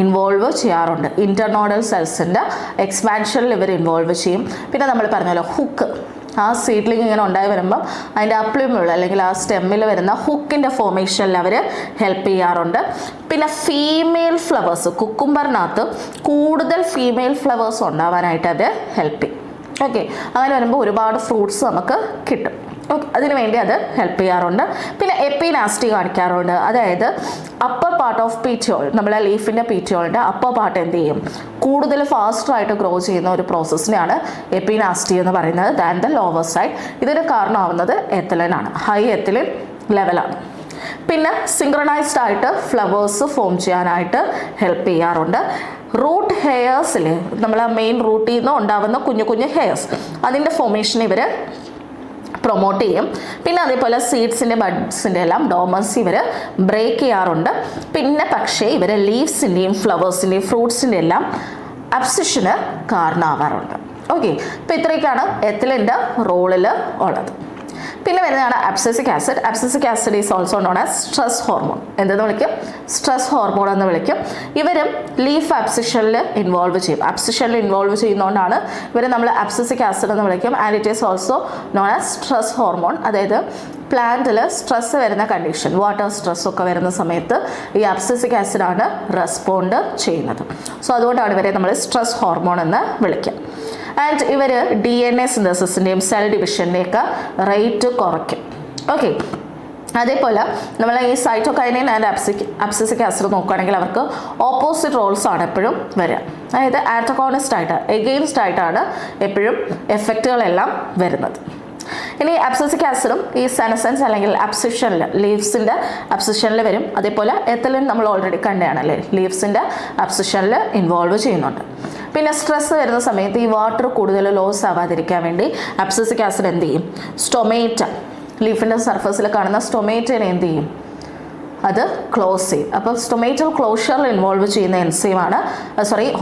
ഇൻവോൾവ് ചെയ്യാറുണ്ട്. ഇന്റർനോഡൽ സെൽസിൻ്റെ എക്സ്പാൻഷനിൽ ഇവർ ഇൻവോൾവ് ചെയ്യും. പിന്നെ നമ്മൾ പറഞ്ഞല്ലോ ഹുക്ക്, ആ സീഡ്ലിംഗ് ഇങ്ങനെ ഉണ്ടായി വരുമ്പം അതിൻ്റെ അപ്ലിമുള്ള അല്ലെങ്കിൽ ആ സ്റ്റെമ്മിൽ വരുന്ന ഹുക്കിൻ്റെ ഫോർമേഷനിൽ അവർ ഹെൽപ്പ് ചെയ്യാറുണ്ട്. പിന്നെ ഫീമെയിൽ ഫ്ലവേഴ്സ്, കുക്കുംബറിനകത്ത് കൂടുതൽ ഫീമെയിൽ ഫ്ലവേഴ്സ് ഉണ്ടാവാനായിട്ട് അവർ ഹെൽപ്പ് ചെയ്യും. ഓക്കെ, അങ്ങനെ വരുമ്പോൾ ഒരുപാട് ഫ്രൂട്ട്സ് നമുക്ക് കിട്ടും. ഓക്കെ, അതിന് വേണ്ടി അത് ഹെൽപ്പ് ചെയ്യാറുണ്ട്. പിന്നെ എപ്പിനാസ്റ്റി കാണിക്കാറുണ്ട്. അതായത് അപ്പർ പാർട്ട് ഓഫ് പീറ്റിയോൾ, നമ്മളെ ലീഫിൻ്റെ പീറ്റിയോളിൻ്റെ അപ്പർ പാർട്ട് എന്ത് ചെയ്യും, കൂടുതൽ ഫാസ്റ്ററായിട്ട് ഗ്രോ ചെയ്യുന്ന ഒരു പ്രോസസ്സിനെയാണ് എപ്പിനാസ്റ്റി എന്ന് പറയുന്നത് ദാൻ ദ ലോവർ സൈഡ്. ഇതിന് കാരണമാവുന്നത് എത്തിലിനാണ്, ഹൈ എത്തിലിൻ ലെവലാണ്. പിന്നെ സിങ്ക്രണൈസ്ഡ് ആയിട്ട് ഫ്ലവേഴ്സ് ഫോം ചെയ്യാനായിട്ട് ഹെൽപ്പ് ചെയ്യാറുണ്ട്. റൂട്ട് ഹെയർസിൽ, നമ്മളെ മെയിൻ റൂട്ടിൽ നിന്ന് ഉണ്ടാവുന്ന കുഞ്ഞു കുഞ്ഞു ഹെയർസ്, അതിൻ്റെ ഫോർമേഷൻ ഇവർ പ്രൊമോട്ട് ചെയ്യും. പിന്നെ അതേപോലെ സീഡ്സിൻ്റെ ബഡ്സിൻ്റെ എല്ലാം ഡോമൻസി ഇവർ ബ്രേക്ക് ചെയ്യാറുണ്ട്. പിന്നെ പക്ഷേ ഇവർ ലീവ്സിൻ്റെയും ഫ്ലവേഴ്സിൻ്റെയും ഫ്രൂട്ട്സിൻ്റെ എല്ലാം അബ്സിഷന് കാരണമാവാറുണ്ട്. ഓക്കെ, അപ്പോൾ ഇത്രയൊക്കെയാണ് എത്തിലിൻ്റെ റോളിൽ ഉള്ളത്. പിന്നെ വരുന്നതാണ് abscisic acid. Abscisic acid is also known as stress hormone. എന്തെന്ന് വിളിക്കും, സ്ട്രെസ് ഹോർമോൺ എന്ന് വിളിക്കും. ഇവരും ലീഫ് അബ്സിഷനിൽ ഇൻവോൾവ് ചെയ്യും. അബ്സിഷനിൽ ഇൻവോൾവ് ചെയ്യുന്നതുകൊണ്ടാണ് ഇവർ നമ്മൾ അബ്സസിക് ആസിഡ് എന്ന് വിളിക്കും. And it is also known as stress hormone. അതായത് പ്ലാന്റിൽ സ്ട്രെസ് വരുന്ന കണ്ടീഷൻ, വാട്ടർ സ്ട്രെസ്സൊക്കെ വരുന്ന സമയത്ത് ഈ അബ്സസിക് ആസിഡാണ് റെസ്പോണ്ട് ചെയ്യുന്നത്. സോ അതുകൊണ്ടാണ് ഇവരെ നമ്മൾ സ്ട്രെസ് ഹോർമോൺ എന്ന് വിളിക്കുക. ആൻഡ് ഇവർ DNA സിന്തസിൻ്റെയും സെൽ ഡിവിഷൻ്റെയൊക്കെ റേറ്റ് കുറയ്ക്കും. ഓക്കെ, അതേപോലെ നമ്മൾ ഈ സൈറ്റോകൈനിൻ ആൻഡ് അബ്സസിക് ആസിഡ് നോക്കുകയാണെങ്കിൽ അവർക്ക് ഓപ്പോസിറ്റ് റോൾസ് ആണ് എപ്പോഴും വരിക. അതായത് ആൻറ്റഗോണിസ്റ്റ് ആയിട്ട്, എഗെയിൻസ്റ്റ് ആയിട്ടാണ് എപ്പോഴും എഫക്റ്റുകളെല്ലാം വരുന്നത്. ഇനി അബ്സസിക് ആസിഡും ഈ സെനസെൻസ് അല്ലെങ്കിൽ അബ്സിഷനിൽ, ലീവ്സിൻ്റെ അബ്സിഷനിൽ വരും. അതേപോലെ എത്തിലിൻ നമ്മൾ ഓൾറെഡി കണ്ടതാണ് അല്ലേ, ലീവ്സിൻ്റെ അബ്സിഷനിൽ ഇൻവോൾവ് ചെയ്യുന്നുണ്ട്. പിന്നെ സ്ട്രെസ് വരുന്ന സമയത്ത് ഈ വാട്ടർ കൂടുതൽ ലോസ് ആവാതിരിക്കാൻ വേണ്ടി അബ്സസിക് ആസിഡ് എന്ത് ചെയ്യും, സ്റ്റൊമേറ്റ, ലീഫിൻ്റെ സർഫസിൽ കാണുന്ന സ്റ്റൊമേറ്റനെ എന്ത് ചെയ്യും, അത് ക്ലോസ് ചെയ്യും. അപ്പോൾ സ്റ്റൊമേറ്റൽ ക്ലോഷറിൽ ഇൻവോൾവ് ചെയ്യുന്ന എൻസൈമാണ്,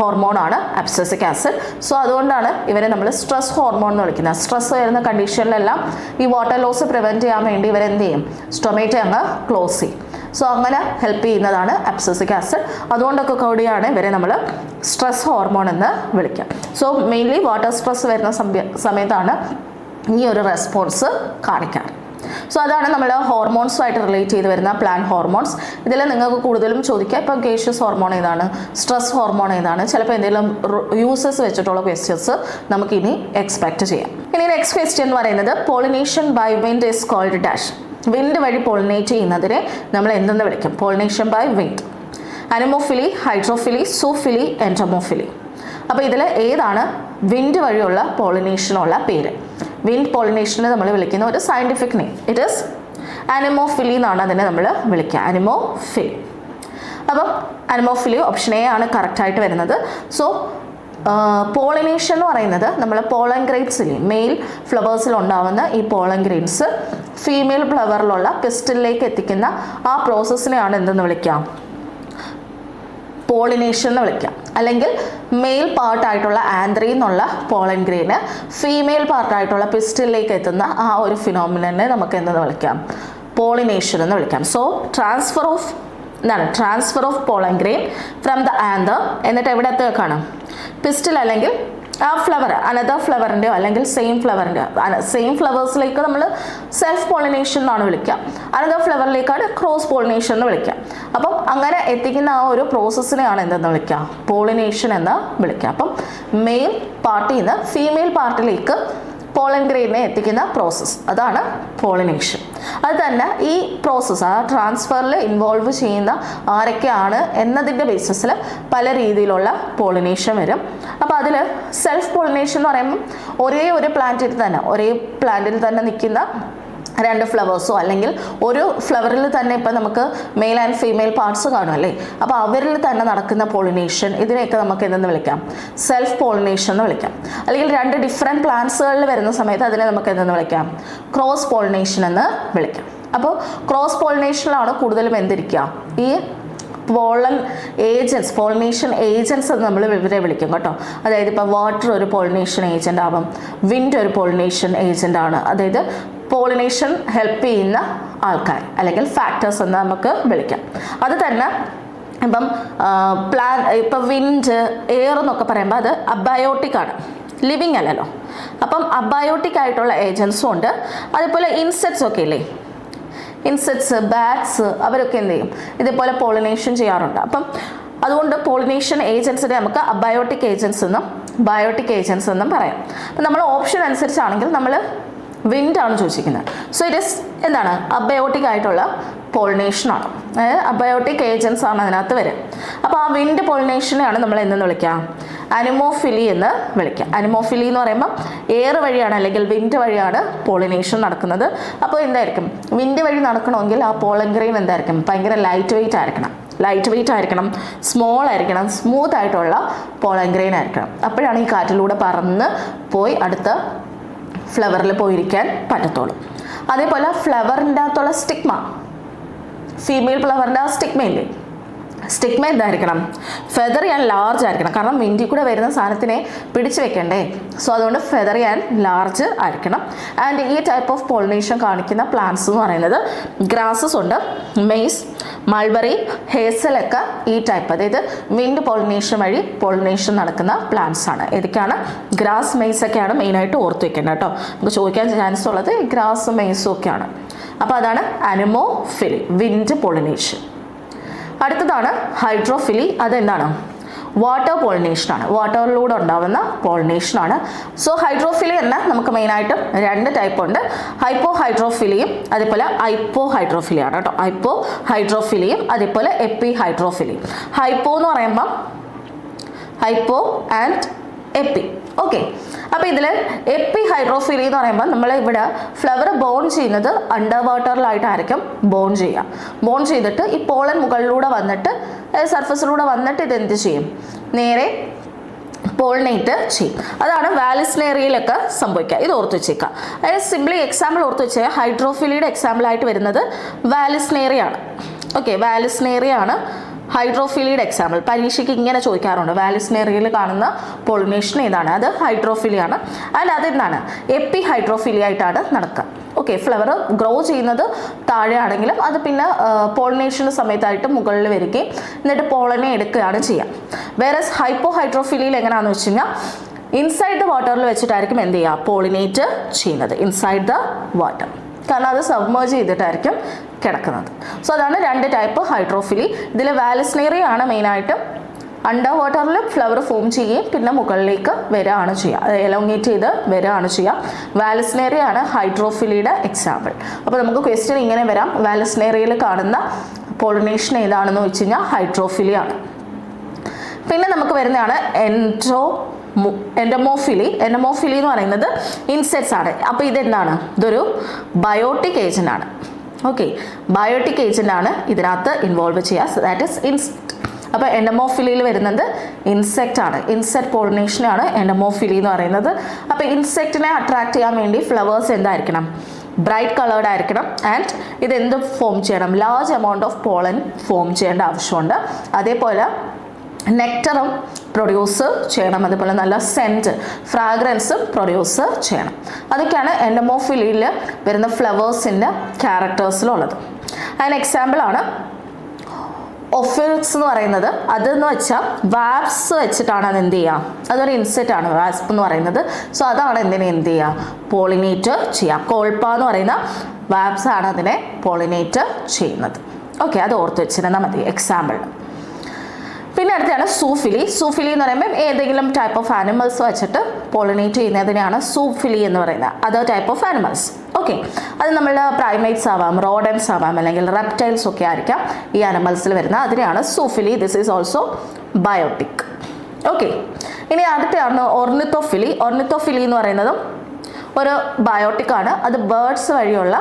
ഹോർമോണാണ് അബ്സസിക് ആസിഡ്. സോ അതുകൊണ്ടാണ് ഇവരെ നമ്മൾ സ്ട്രെസ് ഹോർമോൺ എന്ന് വിളിക്കുന്നത്. സ്ട്രെസ് വരുന്ന കണ്ടീഷനിലെല്ലാം ഈ വാട്ടർ ലോസ് പ്രിവെൻറ്റ് ചെയ്യാൻ വേണ്ടി ഇവരെന്ത് ചെയ്യും, സ്റ്റൊമേറ്റ അങ്ങ് ക്ലോസ് ചെയ്യും. സോ അങ്ങനെ ഹെൽപ്പ് ചെയ്യുന്നതാണ് അബ്സസിക് ആസിഡ്. അതുകൊണ്ടൊക്കെ കൂടിയാണ് ഇവരെ നമ്മൾ സ്ട്രെസ് ഹോർമോൺ എന്ന് വിളിക്കുക. സോ മെയിൻലി വാട്ടർ സ്ട്രെസ് വരുന്ന സമയത്താണ് ഈ ഒരു റെസ്പോൺസ് കാണിക്കാറ്. സോ അതാണ് നമ്മൾ ഹോർമോൺസുമായിട്ട് റിലേറ്റ് ചെയ്ത് വരുന്ന പ്ലാന്റ് ഹോർമോൺസ്. ഇതിൽ നിങ്ങൾക്ക് കൂടുതലും ചോദിക്കുക, ഇപ്പോൾ ഗേഷ്യസ് ഹോർമോൺ ഏതാണ്, സ്ട്രെസ് ഹോർമോൺ ഏതാണ്, ചിലപ്പോൾ എന്തെങ്കിലും യൂസസ് വെച്ചിട്ടുള്ള ക്വസ്റ്റ്യൻസ് നമുക്കിനി എക്സ്പെക്റ്റ് ചെയ്യാം. ഇനി നെക്സ്റ്റ് ക്വസ്റ്റ്യൻ എന്ന് പറയുന്നത് pollination by wind is called dash. Wind വഴി പോളിനേറ്റ് ചെയ്യുന്നതിനെ നമ്മൾ എന്തെന്ന് വിളിക്കും, pollination by wind. Anemophily, hydrophily, zoophily, entomophily. അപ്പോൾ ഇതിൽ ഏതാണ് വിൻഡ് വഴിയുള്ള പോളിനേഷനുള്ള പേര്? വിൻഡ് പോളിനേഷനെ നമ്മൾ വിളിക്കുന്ന ഒരു scientific name it is anemophily എന്നാണ് അതിനെ നമ്മൾ വിളിക്കുക, അനിമോഫിലി. അപ്പം അനിമോഫിലി ഓപ്ഷൻ എ ആണ് കറക്റ്റായിട്ട് വരുന്നത്. സോ പോളിനേഷൻ എന്ന് പറയുന്നത് നമ്മൾ പോളൻ ഗ്രൈൻസ് ഇല്ലേ, മെയിൽ ഫ്ലവേഴ്സിൽ ഉണ്ടാവുന്ന ഈ പോളൻ ഗ്രൈൻസ് ഫീമെയിൽ ഫ്ലവറിലുള്ള പിസ്റ്റലിലേക്ക് എത്തിക്കുന്ന ആ പ്രോസസ്സിനെയാണ് എന്തെന്ന് വിളിക്കാം? പോളിനേഷൻ എന്ന് വിളിക്കാം. അല്ലെങ്കിൽ മെയിൽ പാർട്ടായിട്ടുള്ള ആന്ത്രി എന്നുള്ള പോളൻ ഗ്രെയിന് ഫീമെയിൽ പാർട്ടായിട്ടുള്ള പിസ്റ്റലിലേക്ക് എത്തുന്ന ആ ഒരു ഫിനോമിനനെ നമുക്ക് എന്തെന്ന് വിളിക്കാം? പോളിനേഷൻ എന്ന് വിളിക്കാം. So transfer of pollen grain from the anther എന്നിട്ട് എവിടെ എത്തുകയാണ്? പിസ്റ്റൽ അല്ലെങ്കിൽ ആ ഫ്ലവർ അനദർ ഫ്ലവറിൻ്റെയോ അല്ലെങ്കിൽ സെയിം ഫ്ലവേഴ്സിലേക്ക് നമ്മൾ സെൽഫ് പോളിനേഷൻ എന്നാണ് വിളിക്കുക. അനദർ ഫ്ലവറിലേക്കാണ് ക്രോസ് പോളിനേഷൻ എന്ന് വിളിക്കുക. അപ്പം അങ്ങനെ എത്തിക്കുന്ന ആ ഒരു പ്രോസസ്സിനെയാണ് എന്തെന്ന് വിളിക്കുക? പോളിനേഷൻ എന്ന് വിളിക്കുക. അപ്പം മെയിൽ പാർട്ടിൽ നിന്ന് ഫീമെയിൽ പാർട്ടിലേക്ക് പോളൻ ഗ്രെയിനെ എത്തിക്കുന്ന പ്രോസസ്സ് അതാണ് പോളിനേഷൻ. അത് തന്നെ ഈ പ്രോസസ്സ് ആ ട്രാൻസ്ഫറിൽ ഇൻവോൾവ് ചെയ്യുന്ന ആരൊക്കെയാണ് എന്നതിൻ്റെ ബേസിസിൽ പല രീതിയിലുള്ള പോളിനേഷൻ വരും. അപ്പോൾ അതിൽ സെൽഫ് പോളിനേഷൻ എന്ന് പറയുമ്പോൾ ഒരേ പ്ലാന്റിൽ തന്നെ നിൽക്കുന്ന രണ്ട് ഫ്ലവേഴ്സോ അല്ലെങ്കിൽ ഒരു ഫ്ലവറിൽ തന്നെ ഇപ്പം നമുക്ക് മെയിൽ ആൻഡ് ഫീമെയിൽ പാർട്സ് കാണുമല്ലേ, അപ്പോൾ അവരിൽ തന്നെ നടക്കുന്ന പോളിനേഷൻ ഇതിനെയൊക്കെ നമുക്ക് എന്തെന്ന് വിളിക്കാം? സെൽഫ് പോളിനേഷൻ എന്ന് വിളിക്കാം. അല്ലെങ്കിൽ രണ്ട് ഡിഫറെൻറ്റ് പ്ലാന്റ്സുകളിൽ വരുന്ന സമയത്ത് അതിനെ നമുക്ക് എന്തെന്ന് വിളിക്കാം? ക്രോസ് പോളിനേഷൻ എന്ന് വിളിക്കാം. അപ്പോൾ ക്രോസ് പോളിനേഷനിലാണ് കൂടുതലും എന്തിരിക്കുക? ഈ പോളിനേഷൻ ഏജൻസ് എന്ന് നമ്മൾ ഇവരെ വിളിക്കും കേട്ടോ. അതായത് ഇപ്പോൾ വാട്ടർ ഒരു പോളിനേഷൻ ഏജൻ്റ് ആവാം, വിൻഡ് ഒരു പോളിനേഷൻ ഏജൻ്റ് ആണ്. അതായത് പോളിനേഷൻ ഹെൽപ്പ് ചെയ്യുന്ന ആൾക്കാർ അല്ലെങ്കിൽ ഫാക്ടേഴ്സ് എന്ന് നമുക്ക് വിളിക്കാം. അത് തന്നെ ഇപ്പം വിൻഡ്, എയർ എന്നൊക്കെ പറയുമ്പോൾ അത് അബയോട്ടിക് ആണ്, ലിവിങ് അല്ലല്ലോ. അപ്പം അബയോട്ടിക് ആയിട്ടുള്ള ഏജൻസും ഉണ്ട്. അതേപോലെ ഇൻസെക്ട്സ് ഒക്കെ ഇല്ലേ, ഇൻസെക്ട്സ്, ബാറ്റ്സ്, അവരൊക്കെ എന്ത് ചെയ്യും? ഇതേപോലെ പോളിനേഷൻ ചെയ്യാറുണ്ട്. അപ്പം അതുകൊണ്ട് പോളിനേഷൻ ഏജൻസിനെ നമുക്ക് അബയോട്ടിക് ഏജൻസ് എന്നും ബയോട്ടിക് ഏജൻസ് എന്നും പറയാം. അപ്പം നമ്മൾ ഓപ്ഷൻ അനുസരിച്ചാണെങ്കിൽ നമ്മൾ വിൻഡാണ് ചോദിച്ചിരിക്കുന്നത്. സോ ഇറ്റ് ഇസ് എന്താണ്? അബയോട്ടിക് ആയിട്ടുള്ള പോളിനേഷനാണ്, അബയോട്ടിക് ഏജൻസ് ആണ് അതിനകത്ത് വരും. അപ്പോൾ ആ വിൻഡ് പോളിനേഷനെയാണ് നമ്മൾ എന്തെന്ന് വിളിക്കാം? അനിമോഫിലി എന്ന് വിളിക്കാം. അനിമോഫിലി എന്ന് പറയുമ്പോൾ എയർ വഴിയാണ് അല്ലെങ്കിൽ വിൻഡ് വഴിയാണ് പോളിനേഷൻ നടക്കുന്നത്. അപ്പോൾ എന്തായിരിക്കും? വിൻഡ് വഴി നടക്കണമെങ്കിൽ ആ പോളൻ ഗ്രെയിൻ എന്തായിരിക്കും? ഭയങ്കര ലൈറ്റ് വെയിറ്റ് ആയിരിക്കണം, സ്മോൾ ആയിരിക്കണം, സ്മൂത്ത് ആയിട്ടുള്ള പോളൻ ഗ്രെയിൻ ആയിരിക്കണം. അപ്പോഴാണ് ഈ കാറ്റിലൂടെ പറന്ന് പോയി അടുത്ത ഫ്ലവറിൽ പോയിരിക്കാൻ പറ്റത്തുള്ളൂ. അതേപോലെ ഫ്ലവറിൻ്റെ അകത്തുള്ള സ്റ്റിഗ്മ, ഫീമെയിൽ ഫ്ലവറിൻ്റെ ആ സ്റ്റിഗ്മ ഇല്ലേ, സ്റ്റിഗ്മ എന്തായിരിക്കണം? ഫെദറി ആൻഡ് ലാർജ് ആയിരിക്കണം. കാരണം വിൻഡിൽ കൂടെ വരുന്ന സാധനത്തിനെ പിടിച്ചു വെക്കണ്ടേ. സോ അതുകൊണ്ട് ഫെദറി ആൻഡ് ലാർജ് ആയിരിക്കണം. ആൻഡ് ഈ ടൈപ്പ് ഓഫ് പോളിനേഷൻ കാണിക്കുന്ന പ്ലാന്റ്സ് എന്ന് പറയുന്നത് ഗ്രാസസ് ഉണ്ട്, മെയ്സ്, മൾബറി, ഹേസലൊക്കെ ഈ ടൈപ്പ്, അതായത് വിൻഡ് പോളിനേഷൻ വഴി പോളിനേഷൻ നടക്കുന്ന പ്ലാന്റ്സ് ആണ്. ഏതൊക്കെയാണ്? ഗ്രാസ്, മെയ്സ് ഒക്കെയാണ് മെയിനായിട്ട് ഓർത്ത് വെക്കേണ്ടത് കേട്ടോ. നമുക്ക് ചോദിക്കാൻ ചാൻസ് ഉള്ളത് ഗ്രാസും മെയ്സും ഒക്കെയാണ്. അപ്പോൾ അതാണ് അനിമോഫിലി, വിൻഡ് പോളിനേഷൻ. അടുത്തതാണ് ഹൈഡ്രോഫിലി. അതെന്താണ്? വാട്ടർ പോളിനേഷനാണ്, വാട്ടറിലൂടെ ഉണ്ടാകുന്ന പോളിനേഷനാണ്. സോ ഹൈഡ്രോഫിലി എന്നാൽ നമുക്ക് മെയിനായിട്ടും രണ്ട് ടൈപ്പ് ഉണ്ട്, ഹൈപ്പോ ഹൈഡ്രോഫിലിയും അതേപോലെ ഐപ്പോ ഹൈഡ്രോഫിലിയാണ് കേട്ടോ. ഹൈപ്പോ ഹൈഡ്രോഫിലിയും അതേപോലെ എപ്പി ഹൈഡ്രോഫിലിയും. ഹൈപ്പോ എന്ന് പറയുമ്പം ഹൈപ്പോ ആൻഡ് എപ്പി. ഓക്കെ, അപ്പോൾ ഇതിൽ എപ്പി ഹൈഡ്രോഫിലി എന്ന് പറയുമ്പോൾ നമ്മൾ ഇവിടെ ഫ്ലവർ ബോൺ ചെയ്യുന്നത് അണ്ടർ വാട്ടറിലായിട്ടായിരിക്കും ബോൺ ചെയ്തിട്ട് ഈ പോളൻ മുകളിലൂടെ വന്നിട്ട് സർഫസിലൂടെ വന്നിട്ട് ഇതെന്ത് ചെയ്യും? നേരെ പോളിനേറ്റ് ചെയ്യും. അതാണ് വാലിസ്നേറിയയിലൊക്കെ സംഭവിക്കുക. ഇത് ഓർത്ത് വെച്ചേക്കുക. അതായത് സിംപ്ലി എക്സാമ്പിൾ ഓർത്ത് വെച്ചാൽ ഹൈഡ്രോഫിലിയുടെ എക്സാമ്പിളായിട്ട് വരുന്നത് വാലിസ്നേറിയാണ്. Okay, വാലിസ്നേറിയാണ് ഹൈഡ്രോഫിലിയുടെ example. പരീക്ഷയ്ക്ക് ഇങ്ങനെ ചോദിക്കാറുണ്ട്, വാലിസ്നേറിയയിൽ കാണുന്ന പോളിനേഷൻ ഏതാണ്? അത് ഹൈഡ്രോഫിലിയാണ്. ആൻഡ് അതെന്താണ്? എപ്പി ഹൈഡ്രോഫിലി ആയിട്ടാണ് നടക്കുക. ഓക്കെ, ഫ്ലവർ ഗ്രോ ചെയ്യുന്നത് താഴെ ആണെങ്കിലും അത് പിന്നെ പോളിനേഷൻ സമയത്തായിട്ട് മുകളിൽ വരികയും എന്നിട്ട് പോളനെ എടുക്കുകയാണ് ചെയ്യുക. വേറെ ഹൈപ്പോ ഹൈഡ്രോഫിലിയിൽ എങ്ങനെയാണെന്ന് വെച്ച് കഴിഞ്ഞാൽ ഇൻസൈഡ് ദ വാട്ടറിൽ വെച്ചിട്ടായിരിക്കും എന്ത് ചെയ്യുക? പോളിനേറ്റ് ചെയ്യുന്നത്, ഇൻസൈഡ് ദ വാട്ടർ. കാരണം അത് സബ്മേർജ് ചെയ്തിട്ടായിരിക്കും കിടക്കുന്നത്. സോ അതാണ് രണ്ട് ടൈപ്പ് ഹൈഡ്രോഫിലി. ഇതിൽ വാലിസ്നേറിയാണ് മെയിനായിട്ടും അണ്ടർ വാട്ടറിൽ ഫ്ലവർ ഫോം ചെയ്യുകയും പിന്നെ മുകളിലേക്ക് വരികയാണ് ചെയ്യുക, അത് എലോങ്ങേറ്റ് ചെയ്ത് വരികയാണ് ചെയ്യുക. വാലിസ്നേറിയാണ് ഹൈഡ്രോഫിലിയുടെ എക്സാമ്പിൾ. അപ്പോൾ നമുക്ക് ക്വസ്റ്റ്യൻ ഇങ്ങനെ വരാം, വാലിസ്നേറിയയിൽ കാണുന്ന പോളിനേഷൻ ഏതാണെന്ന് വെച്ച് കഴിഞ്ഞാൽ ഹൈഡ്രോഫിലി ആണ്. പിന്നെ നമുക്ക് വരുന്നതാണ് എൻഡോമോഫിലി. എൻഡോമോഫിലി എന്ന് പറയുന്നത് ഇൻസെക്ട്സ് ആണ്. അപ്പോൾ ഇതെന്താണ്? ഇതൊരു ബയോട്ടിക് ഏജൻ്റ് ആണ്. ഓക്കെ, ബയോട്ടിക് ഏജൻ്റ് ആണ് ഇതിനകത്ത് ഇൻവോൾവ് ചെയ്യുക. That is insect. അപ്പോൾ എൻഡോമോഫിലിയിൽ വരുന്നത് ഇൻസെക്റ്റ് ആണ്. ഇൻസെക്ട് പോളിനേഷനാണ് എൻഡോമോഫിലി എന്ന് പറയുന്നത്. അപ്പോൾ ഇൻസെക്റ്റിനെ അട്രാക്ട് ചെയ്യാൻ വേണ്ടി ഫ്ലവേഴ്സ് എന്തായിരിക്കണം? ബ്രൈറ്റ് കളേർഡ് ആയിരിക്കണം. ആൻഡ് ഇതെന്ത് ഫോം ചെയ്യണം? Large amount of pollen form ചെയ്യേണ്ട ആവശ്യമുണ്ട്. അതേപോലെ നെക്ടറും പ്രൊഡ്യൂസ് ചെയ്യണം. അതുപോലെ നല്ല സെൻറ്റ്, ഫ്രാഗ്രൻസും പ്രൊഡ്യൂസ് ചെയ്യണം. അതൊക്കെയാണ് എൻഡോമോഫിലിയിൽ വരുന്ന ഫ്ലവേഴ്സിൻ്റെ ക്യാരക്ടേഴ്സിലുള്ളത്. അതിന് എക്സാമ്പിളാണ് ഒഫിൽസ് എന്ന് പറയുന്നത്. അതെന്ന് വെച്ചാൽ വാപ്സ് വെച്ചിട്ടാണ് അത് എന്ത് ചെയ്യുക? അതൊരു ഇൻസെക്റ്റ് ആണ് വാസ്പ് എന്ന് പറയുന്നത്. സോ അതാണ് എന്തിനെ എന്ത് ചെയ്യുക? പോളിനേറ്റ് ചെയ്യുക. കോൾപ്പ എന്ന് പറയുന്ന വാപ്സ് ആണ് അതിനെ പോളിനേറ്റ് ചെയ്യുന്നത്. ഓക്കെ, അത് ഓർത്ത് വെച്ചിരുന്നാൽ മതി എക്സാമ്പിൾ. പിന്നെ അടുത്താണ് സൂഫിലി. സൂഫിലി എന്ന് പറയുമ്പോൾ ഏതെങ്കിലും ടൈപ്പ് ഓഫ് ആനിമൽസ് വെച്ചിട്ട് പോളിനേറ്റ് ചെയ്യുന്നതിനെയാണ് സൂഫിലി എന്ന് പറയുന്നത്. Other type of animals. Okay, അത് നമ്മളുടെ പ്രൈമേറ്റ്സ് ആവാം, റോഡൻസ് ആവാം, അല്ലെങ്കിൽ റെപ്റ്റൈൽസ് ഒക്കെ ആയിരിക്കാം ഈ ആനിമൽസിൽ വരുന്ന. അതിനെയാണ് zoophily. This is also biotic. Okay, ഇനി അടുത്താണ് ഓർണിത്തോഫിലി. ഓർണിത്തോഫിലി എന്ന് പറയുന്നതും ഒരു ബയോട്ടിക് ആണ്. അത് ബേർഡ്സ് വഴിയുള്ള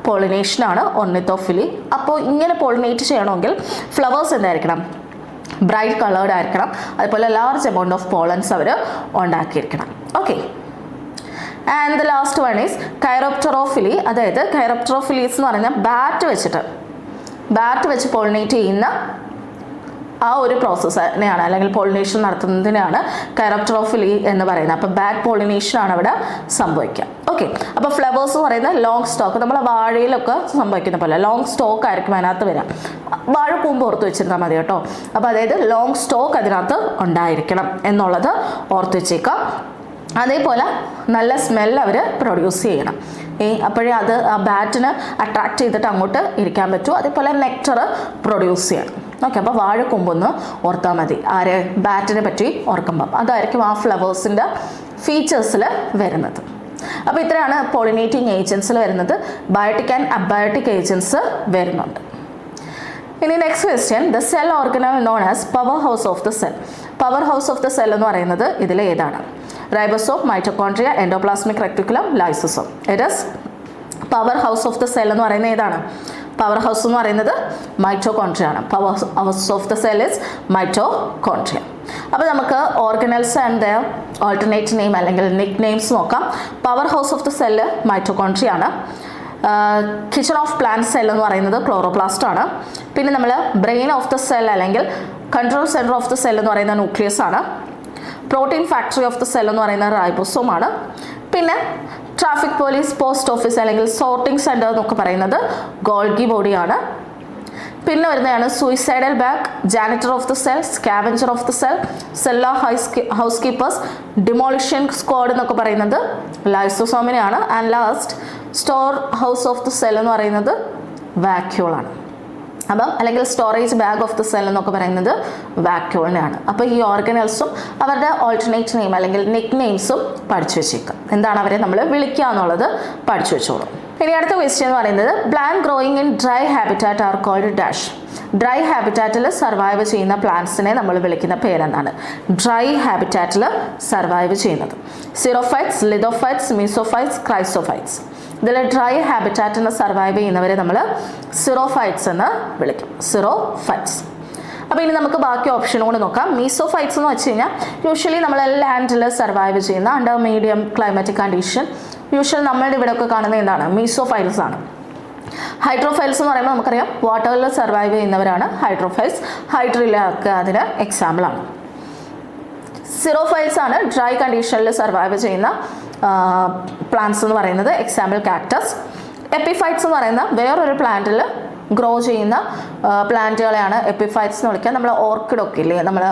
പോളിനേഷനാണ് ഓർണിത്തോഫിലി. അപ്പോൾ ഇങ്ങനെ പോളിനേറ്റ് ചെയ്യണമെങ്കിൽ ഫ്ലവേഴ്സ് എന്തായിരിക്കണം? ബ്രൈറ്റ് കളേർഡ് ആയിരിക്കണം. അതുപോലെ ലാർജ് എമൗണ്ട് ഓഫ് പോളൻസ് അവർ ഉണ്ടാക്കിയിരിക്കണം. Okay, and the last one is chiropterophily. അതായത് കൈറോപ്റ്ററോഫിലീസ് എന്ന് പറഞ്ഞാൽ ബാറ്റ് വെച്ച് പോളിനേറ്റ് ചെയ്യുന്ന ആ ഒരു പ്രോസസ്സിനെയാണ്, അല്ലെങ്കിൽ പോളിനേഷൻ നടത്തുന്നതിനാണ് കൈറോപ്റ്ററോഫിലി എന്ന് പറയുന്നത്. അപ്പോൾ ബാറ്റ് പോളിനേഷനാണ് അവിടെ സംഭവിക്കുക. ഓക്കെ, അപ്പോൾ ഫ്ലവേഴ്സ് എന്ന് പറയുന്നത് ലോങ് സ്റ്റോക്ക്, നമ്മളെ വാഴയിലൊക്കെ സംഭവിക്കുന്ന പോലെ ലോങ് സ്റ്റോക്ക് ആയിരിക്കും അതിനകത്ത് വരാം. വാഴ കൂമ്പ് ഓർത്ത് വെച്ചിരുന്നാൽ മതി കേട്ടോ. അപ്പോൾ അതായത് ലോങ് സ്റ്റോക്ക് അതിനകത്ത് ഉണ്ടായിരിക്കണം എന്നുള്ളത് ഓർത്ത് വെച്ചേക്കാം. അതേപോലെ നല്ല സ്മെല്ല് അവർ പ്രൊഡ്യൂസ് ചെയ്യണം. അപ്പോഴേ അത് ആ ബാറ്റിന് അട്രാക്ട് ചെയ്തിട്ട് അങ്ങോട്ട് ഇരിക്കാൻ പറ്റൂ. അതേപോലെ നെക്ടർ പ്രൊഡ്യൂസ് ചെയ്യണം. ഓക്കെ, അപ്പോൾ വാഴക്കൊമ്പൊന്ന് ഓർത്താൽ മതി ആരെ? ബാറ്റിനെ പറ്റി ഓർക്കുമ്പം. അതായിരിക്കും ആ ഫ്ലവേഴ്സിൻ്റെ ഫീച്ചേഴ്സിൽ വരുന്നത്. അപ്പോൾ ഇത്രയാണ് പോളിനേറ്റിംഗ് ഏജൻസിൽ വരുന്നത്. ബയോട്ടിക് ആൻഡ് അബയോട്ടിക് ഏജൻസ് വരുന്നുണ്ട്. ഇനി next question, the cell organelle known as power house of the cell. Power house of the cell എന്ന് പറയുന്നത് ഇതിൽ ഏതാണ്? Ribosome, mitochondria, endoplasmic reticulum, lysosome. It is power house of the cell എന്ന് പറയുന്നത് ഏതാണ്? Power house എന്ന് പറയുന്നത് mitochondria ആണ്. Power house of the cell is mitochondria. അപ്പോൾ നമുക്ക് organelles and the alternate name അല്ലെങ്കിൽ നിക് നെയിംസ് നോക്കാം. Power house of the cell mitochondria ആണ്. കിച്ചൺ ഓഫ് പ്ലാന്റ് സെൽ എന്ന് പറയുന്നത് ക്ലോറോപ്ലാസ്റ്റ് ആണ്. പിന്നെ നമ്മൾ ബ്രെയിൻ ഓഫ് ദ സെൽ അല്ലെങ്കിൽ control centre of the cell എന്ന് പറയുന്ന ന്യൂക്ലിയസ് ആണ്. Protein factory of the cell എന്ന് പറയുന്ന റൈബോസോം ആണ്. പിന്നെ ട്രാഫിക് പോലീസ്, പോസ്റ്റ് ഓഫീസ് അല്ലെങ്കിൽ സോർട്ടിംഗ് സെൻറ്റർ എന്നൊക്കെ പറയുന്നത് ഗോൾഗി ബോഡിയാണ്. പിന്നെ വരുന്നതാണ് suicidal bag, janitor of the cell, scavenger of the cell, cellular house keepers, demolition squad എന്നൊക്കെ പറയുന്നത് ലൈസോസോമിനെയാണ്. And last store house of the cell എന്ന് പറയുന്നത് വാക്യൂളാണ്. അപ്പം അല്ലെങ്കിൽ storage bag of the cell എന്നൊക്കെ പറയുന്നത് വാക്യൂളിനെയാണ്. അപ്പോൾ ഈ ഓർഗനൽസും അവരുടെ ഓൾട്ടർനേറ്റ് നെയിം അല്ലെങ്കിൽ നിക് നെയിംസും പഠിച്ചു വെച്ചേക്കാം. എന്താണ് അവരെ നമ്മൾ വിളിക്കുക എന്നുള്ളത് പഠിച്ചു വെച്ചോളും. ഇനി അടുത്ത ക്വസ്റ്റ്യൻ എന്ന് പറയുന്നത്, plant growing in dry habitat are called dash. Dry ഹാബിറ്റാറ്റിൽ സർവൈവ് ചെയ്യുന്ന പ്ലാന്റ്സിനെ നമ്മൾ വിളിക്കുന്ന പേരെന്താണ്? ഡ്രൈ ഹാബിറ്റാറ്റിൽ സർവൈവ് ചെയ്യുന്നത് സിറോഫൈറ്റ്സ്, ലിതോഫൈറ്റ്സ്, മീസോഫൈറ്റ്സ്, ക്രൈസോഫൈറ്റ്സ്. ഇതിൽ ഡ്രൈ ഹാബിറ്റാറ്റിന് സർവൈവ് ചെയ്യുന്നവരെ നമ്മൾ സിറോഫൈറ്റ്സ് എന്ന് വിളിക്കും. സിറോഫൈറ്റ്സ്. അപ്പോൾ ഇനി നമുക്ക് ബാക്കി ഓപ്ഷൻ കൂടെ നോക്കാം. മീസോഫൈറ്റ്സ് എന്ന് വെച്ച് കഴിഞ്ഞാൽ യൂഷ്വലി നമ്മൾ ലാൻഡിൽ സർവൈവ് ചെയ്യുന്ന under medium climatic condition usual നമ്മളുടെ ഇവിടെയൊക്കെ കാണുന്നത് എന്താണ്? മീസോഫൈൽസ് ആണ്. ഹൈഡ്രോഫൈൽസ് എന്ന് പറയുമ്പോൾ നമുക്കറിയാം വാട്ടറിൽ സർവൈവ് ചെയ്യുന്നവരാണ് ഹൈഡ്രോഫൈൽസ്. ഹൈഡ്രിലൊക്കെ അതിന് എക്സാമ്പിളാണ്. സിറോഫൈൽസ് ആണ് ഡ്രൈ കണ്ടീഷനിൽ സർവൈവ് ചെയ്യുന്ന പ്ലാന്റ്സ് എന്ന് പറയുന്നത്. Example cactus. എപ്പിഫൈറ്റ്സ് എന്ന് പറയുന്ന വേറൊരു പ്ലാന്റിൽ ഗ്രോ ചെയ്യുന്ന പ്ലാന്റുകളെയാണ് എപ്പിഫൈറ്റ്സ് എന്ന് വിളിക്കുക. നമ്മൾ ഓർക്കിഡൊക്കെ ഇല്ലേ, നമ്മൾ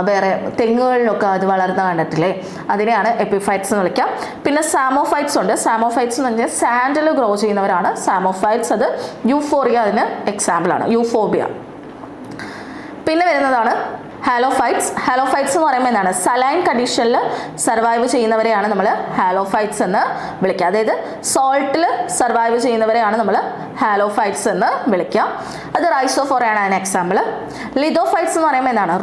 വേറെ തെങ്ങുകളിലൊക്കെ അത് വളർന്ന് കണ്ടിട്ടില്ലേ, അതിനെയാണ് എപ്പിഫൈറ്റ്സ് എന്ന് വിളിക്കുക. പിന്നെ സാമോഫൈറ്റ്സ് ഉണ്ട്. സാമോഫൈറ്റ്സ് എന്ന് പറഞ്ഞാൽ സാൻഡിൽ ഗ്രോ ചെയ്യുന്നവരാണ് സാമോഫൈറ്റ്സ്. അത് യൂഫോറിയ അതിന് എക്സാമ്പിളാണ്, യൂഫോബിയ. പിന്നെ വരുന്നതാണ് ഹാലോഫൈറ്റ്സ് എന്ന് പറയുമ്പോൾ എന്താണ്, സലൈൻ കണ്ടീഷനിൽ സർവൈവ് ചെയ്യുന്നവരെയാണ് നമ്മൾ ഹാലോഫൈറ്റ്സ് എന്ന് വിളിക്കുക. അതായത് സോൾട്ടിൽ സർവൈവ് ചെയ്യുന്നവരെയാണ് നമ്മൾ ഹാലോഫൈറ്റ്സ് എന്ന് വിളിക്കുക. അത് റൈസോഫോറയാണ് അതിന് എക്സാമ്പിൾ. ലിതോഫൈറ്റ്സ് എന്ന് പറയുമ്പോൾ എന്താണ്,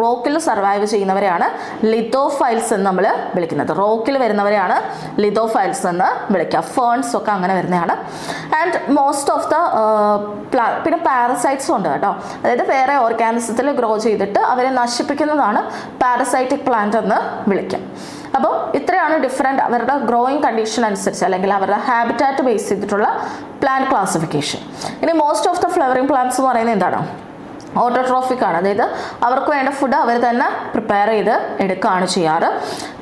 റോക്കിൽ സർവൈവ് ചെയ്യുന്നവരെയാണ് ലിതോഫൈൽസ് എന്ന് നമ്മൾ വിളിക്കുന്നത്. റോക്കിൽ വരുന്നവരെയാണ് ലിതോഫൈൽസ് എന്ന് വിളിക്കുക. ഫേൺസ് ഒക്കെ അങ്ങനെ വരുന്നതാണ്. ആൻഡ് മോസ്റ്റ് ഓഫ് ദ പിന്നെ പാരസൈറ്റ്സും ഉണ്ട് കേട്ടോ. അതായത് വേറെ ഓർഗാനിസത്തിൽ ഗ്രോ ചെയ്തിട്ട് അവരെ നശിപ്പിക്കുന്നതാണ് പാരസൈറ്റിക് പ്ലാന്റ് എന്ന് വിളിക്കാം. അപ്പോൾ ഇത്രയാണ് ഡിഫറെൻറ്റ് അവരുടെ ഗ്രോയിങ് കണ്ടീഷൻ അനുസരിച്ച് അല്ലെങ്കിൽ അവരുടെ ഹാബിറ്റാറ്റ് ബേസ് ചെയ്തിട്ടുള്ള പ്ലാന്റ് ക്ലാസിഫിക്കേഷൻ. ഇനി most of the flowering plants എന്ന് പറയുന്നത് എന്താണ്, ഓട്ടോട്രോഫിക് ആണ്. അതായത് അവർക്ക് വേണ്ട ഫുഡ് അവർ തന്നെ പ്രിപ്പയർ ചെയ്ത് എടുക്കുകയാണ് ചെയ്യാറ്.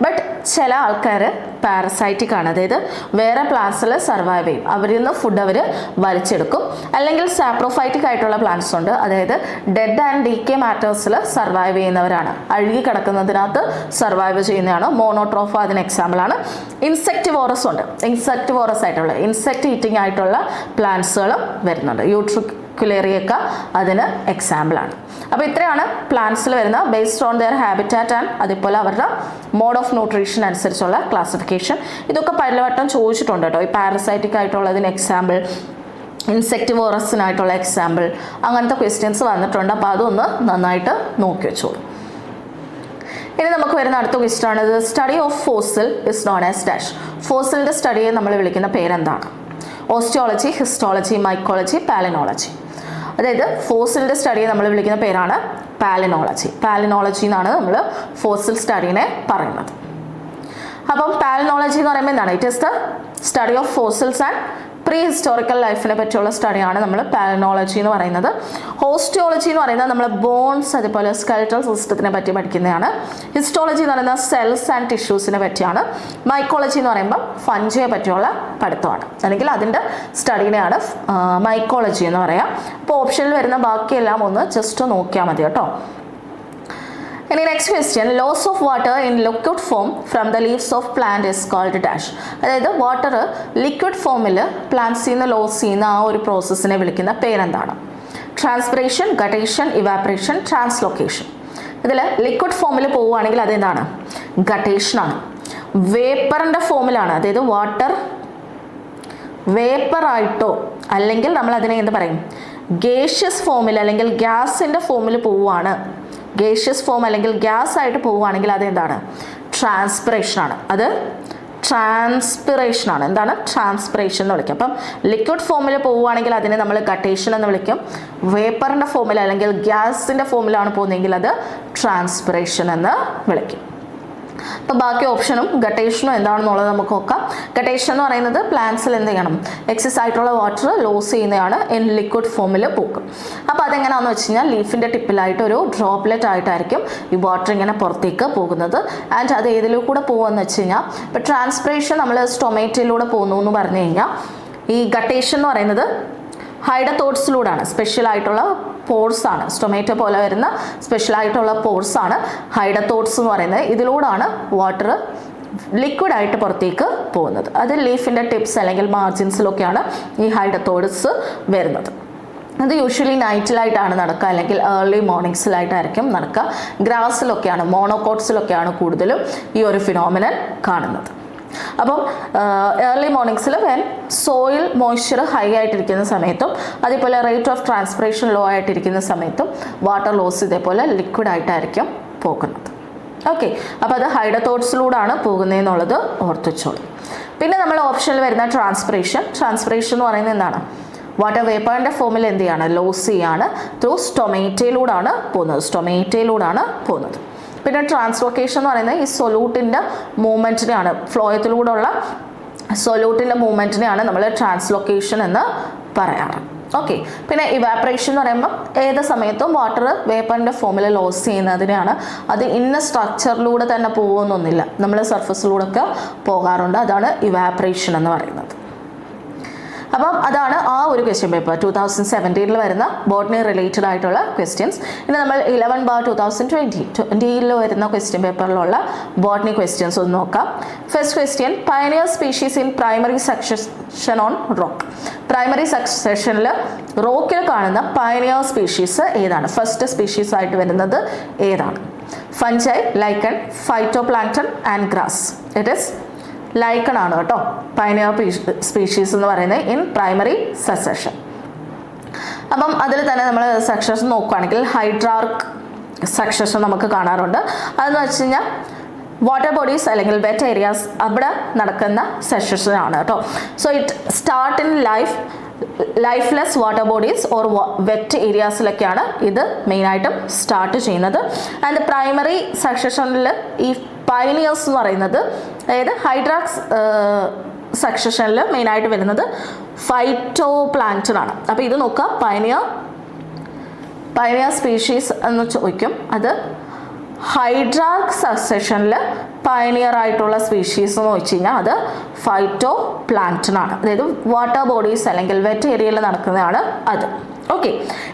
ബട്ട് ചില ആൾക്കാർ പാരസൈറ്റിക് ആണ്. അതായത് വേറെ പ്ലാന്റ്സിൽ സർവൈവ് ചെയ്യും, അവരിൽ നിന്ന് ഫുഡ് അവർ വലിച്ചെടുക്കും. അല്ലെങ്കിൽ സാപ്രോഫൈറ്റിക് ആയിട്ടുള്ള പ്ലാന്റ്സ് ഉണ്ട്. അതായത് ഡെഡ് ആൻഡ് ഡീകേ മാറ്റേഴ്സിൽ സർവൈവ് ചെയ്യുന്നവരാണ്, അഴുകി കിടക്കുന്നതിനകത്ത് സർവൈവ് ചെയ്യുന്നതാണ്. മോണോട്രോഫ അതിന് എക്സാമ്പിളാണ്. ഇൻസെക്ടിവോറസ് ഉണ്ട്. ഇൻസെക്ടിവോറസ് ആയിട്ടുള്ള ഇൻസെക്ട് ഈറ്റിംഗ് ആയിട്ടുള്ള പ്ലാന്റ്സുകളും വരുന്നുണ്ട്. യൂട്രിക്കുലേറിയൊക്കെ അതിന് എക്സാമ്പിളാണ്. അപ്പോൾ ഇത്രയാണ് പ്ലാന്റ്സിൽ വരുന്ന based on their habitat and അതേപോലെ അവരുടെ മോഡ് ഓഫ് ന്യൂട്രീഷൻ അനുസരിച്ചുള്ള ക്ലാസിഫിക്കേഷൻ. ഇതൊക്കെ പലവട്ടം ചോദിച്ചിട്ടുണ്ട് കേട്ടോ. ഈ പാരസൈറ്റിക് ആയിട്ടുള്ളതിന് എക്സാമ്പിൾ, ഇൻസെക്ടിവോറസിനായിട്ടുള്ള എക്സാമ്പിൾ, അങ്ങനത്തെ ക്വസ്റ്റ്യൻസ് വന്നിട്ടുണ്ട്. അപ്പോൾ അതൊന്ന് നന്നായിട്ട് നോക്കി വെച്ചോളൂ. ഇനി നമുക്ക് വരുന്ന അടുത്ത ക്വസ്റ്റ്യൻ ആണ്, study of fossil is known as dash. ഫോസിലിൻ്റെ സ്റ്റഡിയെ നമ്മൾ വിളിക്കുന്ന പേരെന്താണ്? Osteology, histology, mycology, palynology. അതായത് ഫോസിലിൻ്റെ സ്റ്റഡിയെ നമ്മൾ വിളിക്കുന്ന പേരാണ് പാലിനോളജി. പാലിനോളജി എന്നാണ് നമ്മൾ ഫോസിൽ സ്റ്റഡീനെ പറയുന്നത്. അപ്പം പാലിനോളജി എന്ന് പറയുമ്പോൾ എന്താണ്, it is the study of fossils and pre historical ലൈഫിനെ പറ്റിയുള്ള സ്റ്റഡിയാണ് നമ്മൾ പാലിനോളജി എന്ന് പറയുന്നത്. ഹോസ്റ്റിയോളജി എന്ന് പറയുന്നത് നമ്മൾ ബോൺസ് അതുപോലെ സ്കെൽറ്റൽ സിസ്റ്റത്തിനെ പറ്റി പഠിക്കുന്നതാണ്. ഹിസ്റ്റോളജി എന്ന് പറയുന്നത് സെൽസ് ആൻഡ് ടിഷ്യൂസിനെ പറ്റിയാണ്. മൈക്കോളജി എന്ന് പറയുമ്പോൾ ഫഞ്ചിയെ പറ്റിയുള്ള പഠിത്തമാണ്, അല്ലെങ്കിൽ അതിൻ്റെ സ്റ്റഡീനെയാണ് മൈക്കോളജി എന്ന് പറയാം. അപ്പോൾ ഓപ്ഷനിൽ വരുന്ന ബാക്കിയെല്ലാം ഒന്ന് ജസ്റ്റ് നോക്കിയാൽ മതി കേട്ടോ. ഇനി next question, loss of water in liquid form from the leaves of plant is called dash. അതായത് വാട്ടർ ലിക്വിഡ് ഫോമിൽ പ്ലാന്റ്സിൽ നിന്ന് ലോസ് ചെയ്യുന്ന ആ ഒരു പ്രോസസ്സിനെ വിളിക്കുന്ന പേരെന്താണ്? Transpiration, guttation, evaporation, translocation. ഇതിൽ ലിക്വിഡ് ഫോമിൽ പോവുകയാണെങ്കിൽ അതെന്താണ്? ഗട്ടേഷനാണ്. വേപ്പറിൻ്റെ ഫോമിലാണ്, അതായത് വാട്ടർ വേപ്പറായിട്ടോ അല്ലെങ്കിൽ നമ്മൾ അതിനെ എന്ത് പറയും, ഗേഷ്യസ് ഫോമിൽ അല്ലെങ്കിൽ ഗ്യാസിൻ്റെ ഫോമിൽ പോവുകയാണ്, ഗേഷ്യസ് ഫോം അല്ലെങ്കിൽ ഗ്യാസ് ആയിട്ട് പോവുകയാണെങ്കിൽ അതെന്താണ്? ട്രാൻസ്പിറേഷനാണ്. അത് ട്രാൻസ്പിറേഷനാണ്. എന്താണ്? ട്രാൻസ്പിറേഷൻ എന്ന് വിളിക്കും. അപ്പം ലിക്വിഡ് ഫോമിൽ പോവുകയാണെങ്കിൽ അതിനെ നമ്മൾ ഗട്ടേഷൻ എന്ന് വിളിക്കും. വേപ്പറിൻ്റെ ഫോമിൽ അല്ലെങ്കിൽ ഗ്യാസിൻ്റെ ഫോമിലാണ് പോകുന്നതെങ്കിൽ അത് ട്രാൻസ്പിറേഷൻ എന്ന് വിളിക്കും. അപ്പോൾ ബാക്കി ഓപ്ഷനും ഗട്ടേഷനും എന്താണെന്നുള്ളത് നമുക്ക് നോക്കാം. ഗട്ടേഷൻ എന്ന് പറയുന്നത് പ്ലാന്റ്സിൽ എന്ത് ചെയ്യണം, എക്സസ് ആയിട്ടുള്ള വാട്ടർ ലോസ് ചെയ്യുന്നതാണ് ഇൻ ലിക്വിഡ് ഫോമിൽ പോകും. അപ്പോൾ അതെങ്ങനെയാണെന്ന് വെച്ച് കഴിഞ്ഞാൽ ലീഫിൻ്റെ ടിപ്പിലായിട്ട് ഒരു ഡ്രോപ്ലെറ്റ് ആയിട്ടായിരിക്കും ഈ വാട്ടർ ഇങ്ങനെ പുറത്തേക്ക് പോകുന്നത്. ആൻഡ് അത് ഏതിലൂടെ കൂടെ പോകുമെന്ന് വെച്ച് കഴിഞ്ഞാൽ, ഇപ്പോൾ ട്രാൻസ്പിറേഷൻ നമ്മൾ സ്റ്റൊമേറ്റയിലൂടെ പോകുന്നു എന്ന് പറഞ്ഞു കഴിഞ്ഞാൽ, ഈ ഗട്ടേഷൻ എന്ന് പറയുന്നത് ഹൈഡത്തോട്സിലൂടെയാണ്. സ്പെഷ്യൽ ആയിട്ടുള്ള പോർസ് ആണ്, സ്റ്റൊമേറ്റോ പോലെ വരുന്ന സ്പെഷ്യൽ ആയിട്ടുള്ള പോർസ് ആണ് ഹൈഡത്തോട്സ് എന്ന് പറയുന്നത്. ഇതിലൂടെയാണ് വാട്ടർ ലിക്വിഡായിട്ട് പുറത്തേക്ക് പോകുന്നത്. അത് ലീഫിൻ്റെ ടിപ്സ് അല്ലെങ്കിൽ മാർജിൻസിലൊക്കെയാണ് ഈ ഹൈഡത്തോട്സ് വരുന്നത്. അത് യൂഷ്വലി നൈറ്റിലായിട്ടാണ് നടക്കുക, അല്ലെങ്കിൽ ഏർലി മോർണിംഗ്സിലായിട്ടായിരിക്കും നടക്കുക. ഗ്രാസിലൊക്കെയാണ്, മോണോകോട്സിലൊക്കെയാണ് കൂടുതലും ഈ ഒരു ഫിനോമിനൻ കാണുന്നത്. അപ്പം ഏർലി മോർണിംഗ്സിൽ വെൻ സോയിൽ മോയ്സ്ചർ ഹൈ ആയിട്ടിരിക്കുന്ന സമയത്തും അതേപോലെ റേറ്റ് ഓഫ് ട്രാൻസ്പിറേഷൻ ലോ ആയിട്ടിരിക്കുന്ന സമയത്തും വാട്ടർ ലോസ് ഇതേപോലെ ലിക്വിഡ് ആയിട്ടായിരിക്കും പോകുന്നത്. ഓക്കെ, അപ്പോൾ അത് ഹൈഡത്തോട്സിലൂടെയാണ് പോകുന്നതെന്നുള്ളത് ഓർത്തിച്ചോളൂ. പിന്നെ നമ്മൾ ഓപ്ഷനിൽ വരുന്ന ട്രാൻസ്പിറേഷൻ എന്ന് പറയുന്നത് എന്താണ്? വാട്ടർ വേപ്പറിൻ്റെ ഫോമിൽ എന്ത് ചെയ്യാണ്, ലോസ് ചെയ്യാണ്. ത്രൂ സ്റ്റൊമേറ്റയിലൂടെയാണ് പോകുന്നത്. പിന്നെ ട്രാൻസ്ലോക്കേഷൻ എന്ന് പറയുന്നത് ഈ സൊല്യൂട്ടിൻ്റെ മൂവ്മെൻറ്റിനെയാണ്, ഫ്ലോയത്തിലൂടെയുള്ള സൊല്യൂട്ടിൻ്റെ മൂവ്മെൻറ്റിനെയാണ് നമ്മൾ ട്രാൻസ്ലോക്കേഷൻ എന്ന് പറയാറ്. ഓക്കെ, പിന്നെ ഇവാപറേഷൻ എന്ന് പറയുമ്പോൾ ഏത് സമയത്തും വാട്ടർ വേപ്പറിൻ്റെ ഫോമിൽ ലോസ് ചെയ്യുന്നതിനെയാണ്. അത് ഇന്ന സ്ട്രക്ചറിലൂടെ തന്നെ പോകുമെന്നൊന്നുമില്ല, നമ്മൾ സർഫസിലൂടെ ഒക്കെ പോകാറുണ്ട്. അതാണ് ഇവാപറേഷൻ എന്ന് പറയുന്നത്. അപ്പം അതാണ് ആ ഒരു ക്വസ്റ്റ്യൻ പേപ്പർ 2017 വരുന്ന ബോട്ടണി റിലേറ്റഡ് ആയിട്ടുള്ള ക്വസ്റ്റ്യൻസ്. ഇനി നമ്മൾ 11/2020 വരുന്ന ക്വസ്റ്റ്യൻ പേപ്പറിലുള്ള ബോട്ടണി ക്വസ്റ്റ്യൻസ് ഒന്ന് നോക്കാം. First question, pioneer species in primary succession on rock. Primary സക്സഷനിൽ റോക്കിൽ കാണുന്ന പയനിയർ സ്പീഷീസ് ഏതാണ്? ഫസ്റ്റ് സ്പീഷീസ് ആയിട്ട് വരുന്നത് ഏതാണ്? Fungi, lichen, phytoplankton and grass. It is lichen ആണ് കേട്ടോ പയനിയർ സ്പീഷീസ് എന്ന് പറയുന്നത് ഇൻ പ്രൈമറി സക്സഷൻ. അപ്പം അതിൽ തന്നെ നമ്മൾ സക്സഷൻ നോക്കുകയാണെങ്കിൽ ഹൈഡ്രാർക്ക് സക്സഷൻ നമുക്ക് കാണാറുണ്ട്. അതെന്ന് വെച്ച് കഴിഞ്ഞാൽ വാട്ടർ ബോഡീസ് അല്ലെങ്കിൽ വെറ്റ് ഏരിയാസ് അവിടെ നടക്കുന്ന സക്സഷൻ ആണ് കേട്ടോ. So it start in lifeless water bodies or wet ഏരിയാസിലൊക്കെയാണ് ഇത് മെയിനായിട്ടും സ്റ്റാർട്ട് ചെയ്യുന്നത്. ആൻഡ് പ്രൈമറി സക്സഷനിൽ ഈ പയനിയേഴ്സ് എന്ന് പറയുന്നത്, അതായത് ഹൈഡ്രാക്സ് സക്സഷനിൽ മെയിനായിട്ട് വരുന്നത് ഫൈറ്റോപ്ലാങ്ക്ടൺ ആണ്. അപ്പോൾ ഇത് നോക്കുക, പയനിയർ സ്പീഷീസ് എന്ന് ചോദിക്കും. അത് ഹൈഡ്രാർക്ക് സക്സഷനിൽ പയനിയർ ആയിട്ടുള്ള സ്പീഷീസ് എന്ന് വെച്ച് കഴിഞ്ഞാൽ അത് ഫൈറ്റോപ്ലാങ്ക്ടൺ ആണ്. അതായത് വാട്ടർ ബോഡീസ് അല്ലെങ്കിൽ വെറ്റ് ഏരിയയിൽ നടക്കുന്നതാണ് അത്. ഓക്കെ,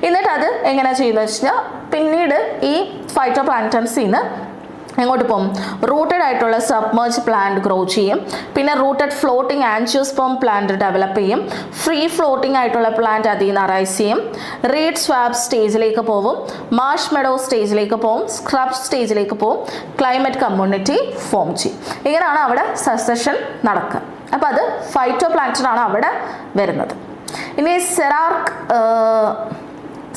എന്നിട്ട് അത് എങ്ങനെയാണ് ചെയ്യുന്നത് വെച്ച് കഴിഞ്ഞാൽ പിന്നീട് ഈ ഫൈറ്റോപ്ലാങ്ക്ടൺസിൽ നിന്ന് എങ്ങോട്ട് പോകും? റൂട്ടഡ് ആയിട്ടുള്ള സബ്മേർജ് പ്ലാന്റ് ഗ്രോ ചെയ്യും. പിന്നെ rooted floating angiosperm plant develop ചെയ്യും. ഫ്രീ ഫ്ലോട്ടിംഗ് ആയിട്ടുള്ള പ്ലാന്റ് അതിൽ നിന്ന് അറൈസ് ചെയ്യും. റീഡ് സ്വാബ് സ്റ്റേജിലേക്ക് പോകും. മാർഷ് മെഡോ സ്റ്റേജിലേക്ക് പോകും. സ്ക്രബ് സ്റ്റേജിലേക്ക് പോകും. ക്ലൈമറ്റ് കമ്മ്യൂണിറ്റി ഫോം ചെയ്യും. ഇങ്ങനെയാണ് അവിടെ സക്സഷൻ നടക്കുക. അപ്പോൾ അത് ഫൈറ്റോപ്ലാങ്ക്ടൺ ആണ് അവിടെ വരുന്നത്. ഇനി സെറാർക്ക്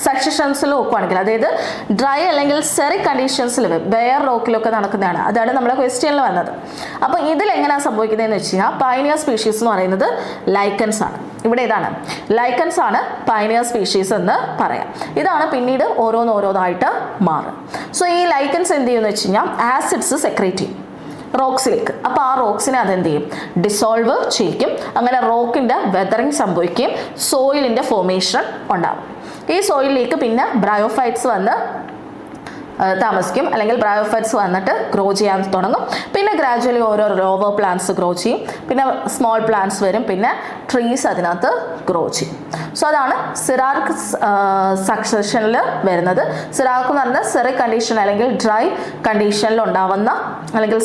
സക്സഷൻസിൽ നോക്കുകയാണെങ്കിൽ, അതായത് ഡ്രൈ അല്ലെങ്കിൽ സെറിക് കണ്ടീഷൻസിൽ ബെയർ റോക്കിലൊക്കെ നടക്കുന്നതാണ്. അതാണ് നമ്മുടെ ക്വസ്റ്റ്യനിൽ വന്നത്. അപ്പോൾ ഇതിലെങ്ങനെയാണ് സംഭവിക്കുന്നതെന്ന് വെച്ച് കഴിഞ്ഞാൽ പയനിയർ സ്പീഷീസ് എന്ന് പറയുന്നത് ലൈക്കൻസ് ആണ്. ഇവിടെ ഇതാണ് ലൈക്കൻസ് ആണ് പയനിയർ സ്പീഷീസ് എന്ന് പറയാം. ഇതാണ് പിന്നീട് ഓരോന്നായിട്ട് മാറും. സോ ഈ ലൈക്കൻസ് എന്ത് ചെയ്യുമെന്ന് വെച്ച് കഴിഞ്ഞാൽ ആസിഡ്സ് സെക്രേറ്റ് ചെയ്യും റോക്സിലേക്ക്. അപ്പോൾ ആ റോക്സിനെ അതെന്ത് ചെയ്യും? ഡിസോൾവ് ചെയ്യിക്കും. അങ്ങനെ റോക്കിൻ്റെ വെതറിങ് സംഭവിക്കുകയും സോയിലിൻ്റെ ഫോർമേഷൻ ഉണ്ടാകും. ഈ സോയിലിലേക്ക് പിന്നെ ബ്രയോഫൈറ്റ്സ് വന്ന് താമസിക്കും, അല്ലെങ്കിൽ ബ്രയോഫൈറ്റ്സ് വന്നിട്ട് ഗ്രോ ചെയ്യാൻ തുടങ്ങും. പിന്നെ ഗ്രാജുവലി ഓരോ ലോവർ പ്ലാന്റ്സ് ഗ്രോ ചെയ്യും. പിന്നെ സ്മോൾ പ്ലാന്റ്സ് വരും. പിന്നെ ട്രീസ് അതിനകത്ത് ഗ്രോ ചെയ്യും. സോ അതാണ് സിറാർക്ക് സക്സഷനിൽ വരുന്നത്. സിറാർക്ക് എന്ന് പറയുന്നത് സെറിക് കണ്ടീഷൻ അല്ലെങ്കിൽ ഡ്രൈ കണ്ടീഷനിൽ ഉണ്ടാവുന്ന അല്ലെങ്കിൽ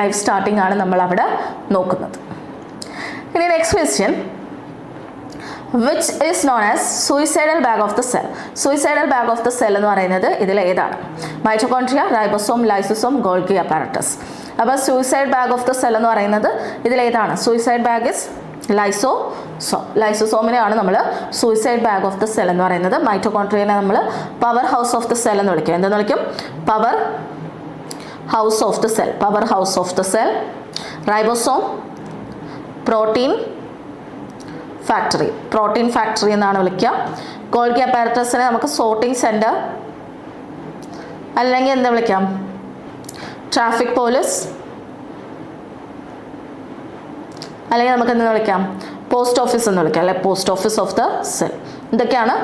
ലൈഫ് സ്റ്റാർട്ടിംഗ് ആണ് നമ്മൾ അവിടെ നോക്കുന്നത്. ഇനി next question, which is known as suicidal bag of the cell. Suicidal bag of the cell എന്ന് പറയുന്നത് ഇതിൽ ഏതാണ്? Mitochondria, ribosome, lysosome, Golgi apparatus. അപ്പോൾ suicide bag of the cell എന്ന് പറയുന്നത് ഇതിലേതാണ്? സൂയിസൈഡ് ബാഗ് ഇസ് ലൈസോസോമിനെയാണ് നമ്മൾ suicide bag of the cell എന്ന് പറയുന്നത്. മൈറ്റോകോൺട്രിയനെ നമ്മൾ power house of the cell എന്ന് വിളിക്കും. എന്തെന്ന് വിളിക്കും? Power house of the cell. Power house of the cell. Ribosome protein factory എന്നാണ് വിളിക്കുക. ഗോൾഗി അപ്പാരറ്റസിനെ നമുക്ക് സോർട്ടിംഗ് സെൻറ്റർ അല്ലെങ്കിൽ എന്താ വിളിക്കാം? ട്രാഫിക് പോലീസ്, അല്ലെങ്കിൽ നമുക്ക് എന്താ വിളിക്കാം? പോസ്റ്റ് ഓഫീസ് എന്ന് വിളിക്കാം, അല്ലെ? Post office of the cell. ഇതൊക്കെയാണ്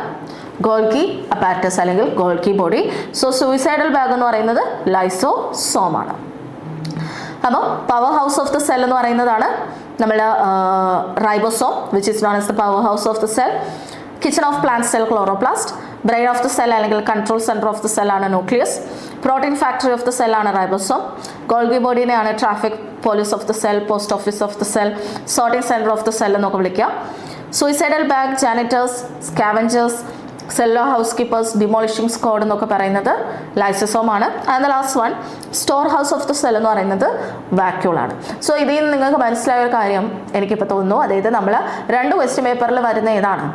ഗോൾഗി അപ്പാരറ്റസ് അല്ലെങ്കിൽ Golgi body. So suicidal bag എന്ന് പറയുന്നത് ലൈസോസോം ആണ്. അപ്പോൾ power house of the cell എന്ന് പറയുന്നതാണ് നമ്മൾ ribosome, which is known as the power house of the cell. Kitchen of plant cell chloroplast. Brain of the cell അല്ലെങ്കിൽ control centre of the cell ആണ് nucleus. Protein factory of the cell ആണ് ribosome. Golgi ബോഡീനെയാണ് traffic police of the cell, post office of the cell, sorting centre of the cell എന്നൊക്കെ വിളിക്കുക. Suicidal bag, janitors, scavengers, cellular house keepers, demolishing squad എന്നൊക്കെ പറയുന്നത് lysosome ആണ്. And the last one store house of the cell എന്ന് പറയുന്നത് വാക്യൂളാണ്. So ഇതിൽ നിന്ന് നിങ്ങൾക്ക് മനസ്സിലായ ഒരു കാര്യം എനിക്കിപ്പോൾ തോന്നുന്നു. അതായത് നമ്മൾ 2 ക്വസ്റ്റ്യൻ പേപ്പറിൽ വരുന്ന ഏതാണ്?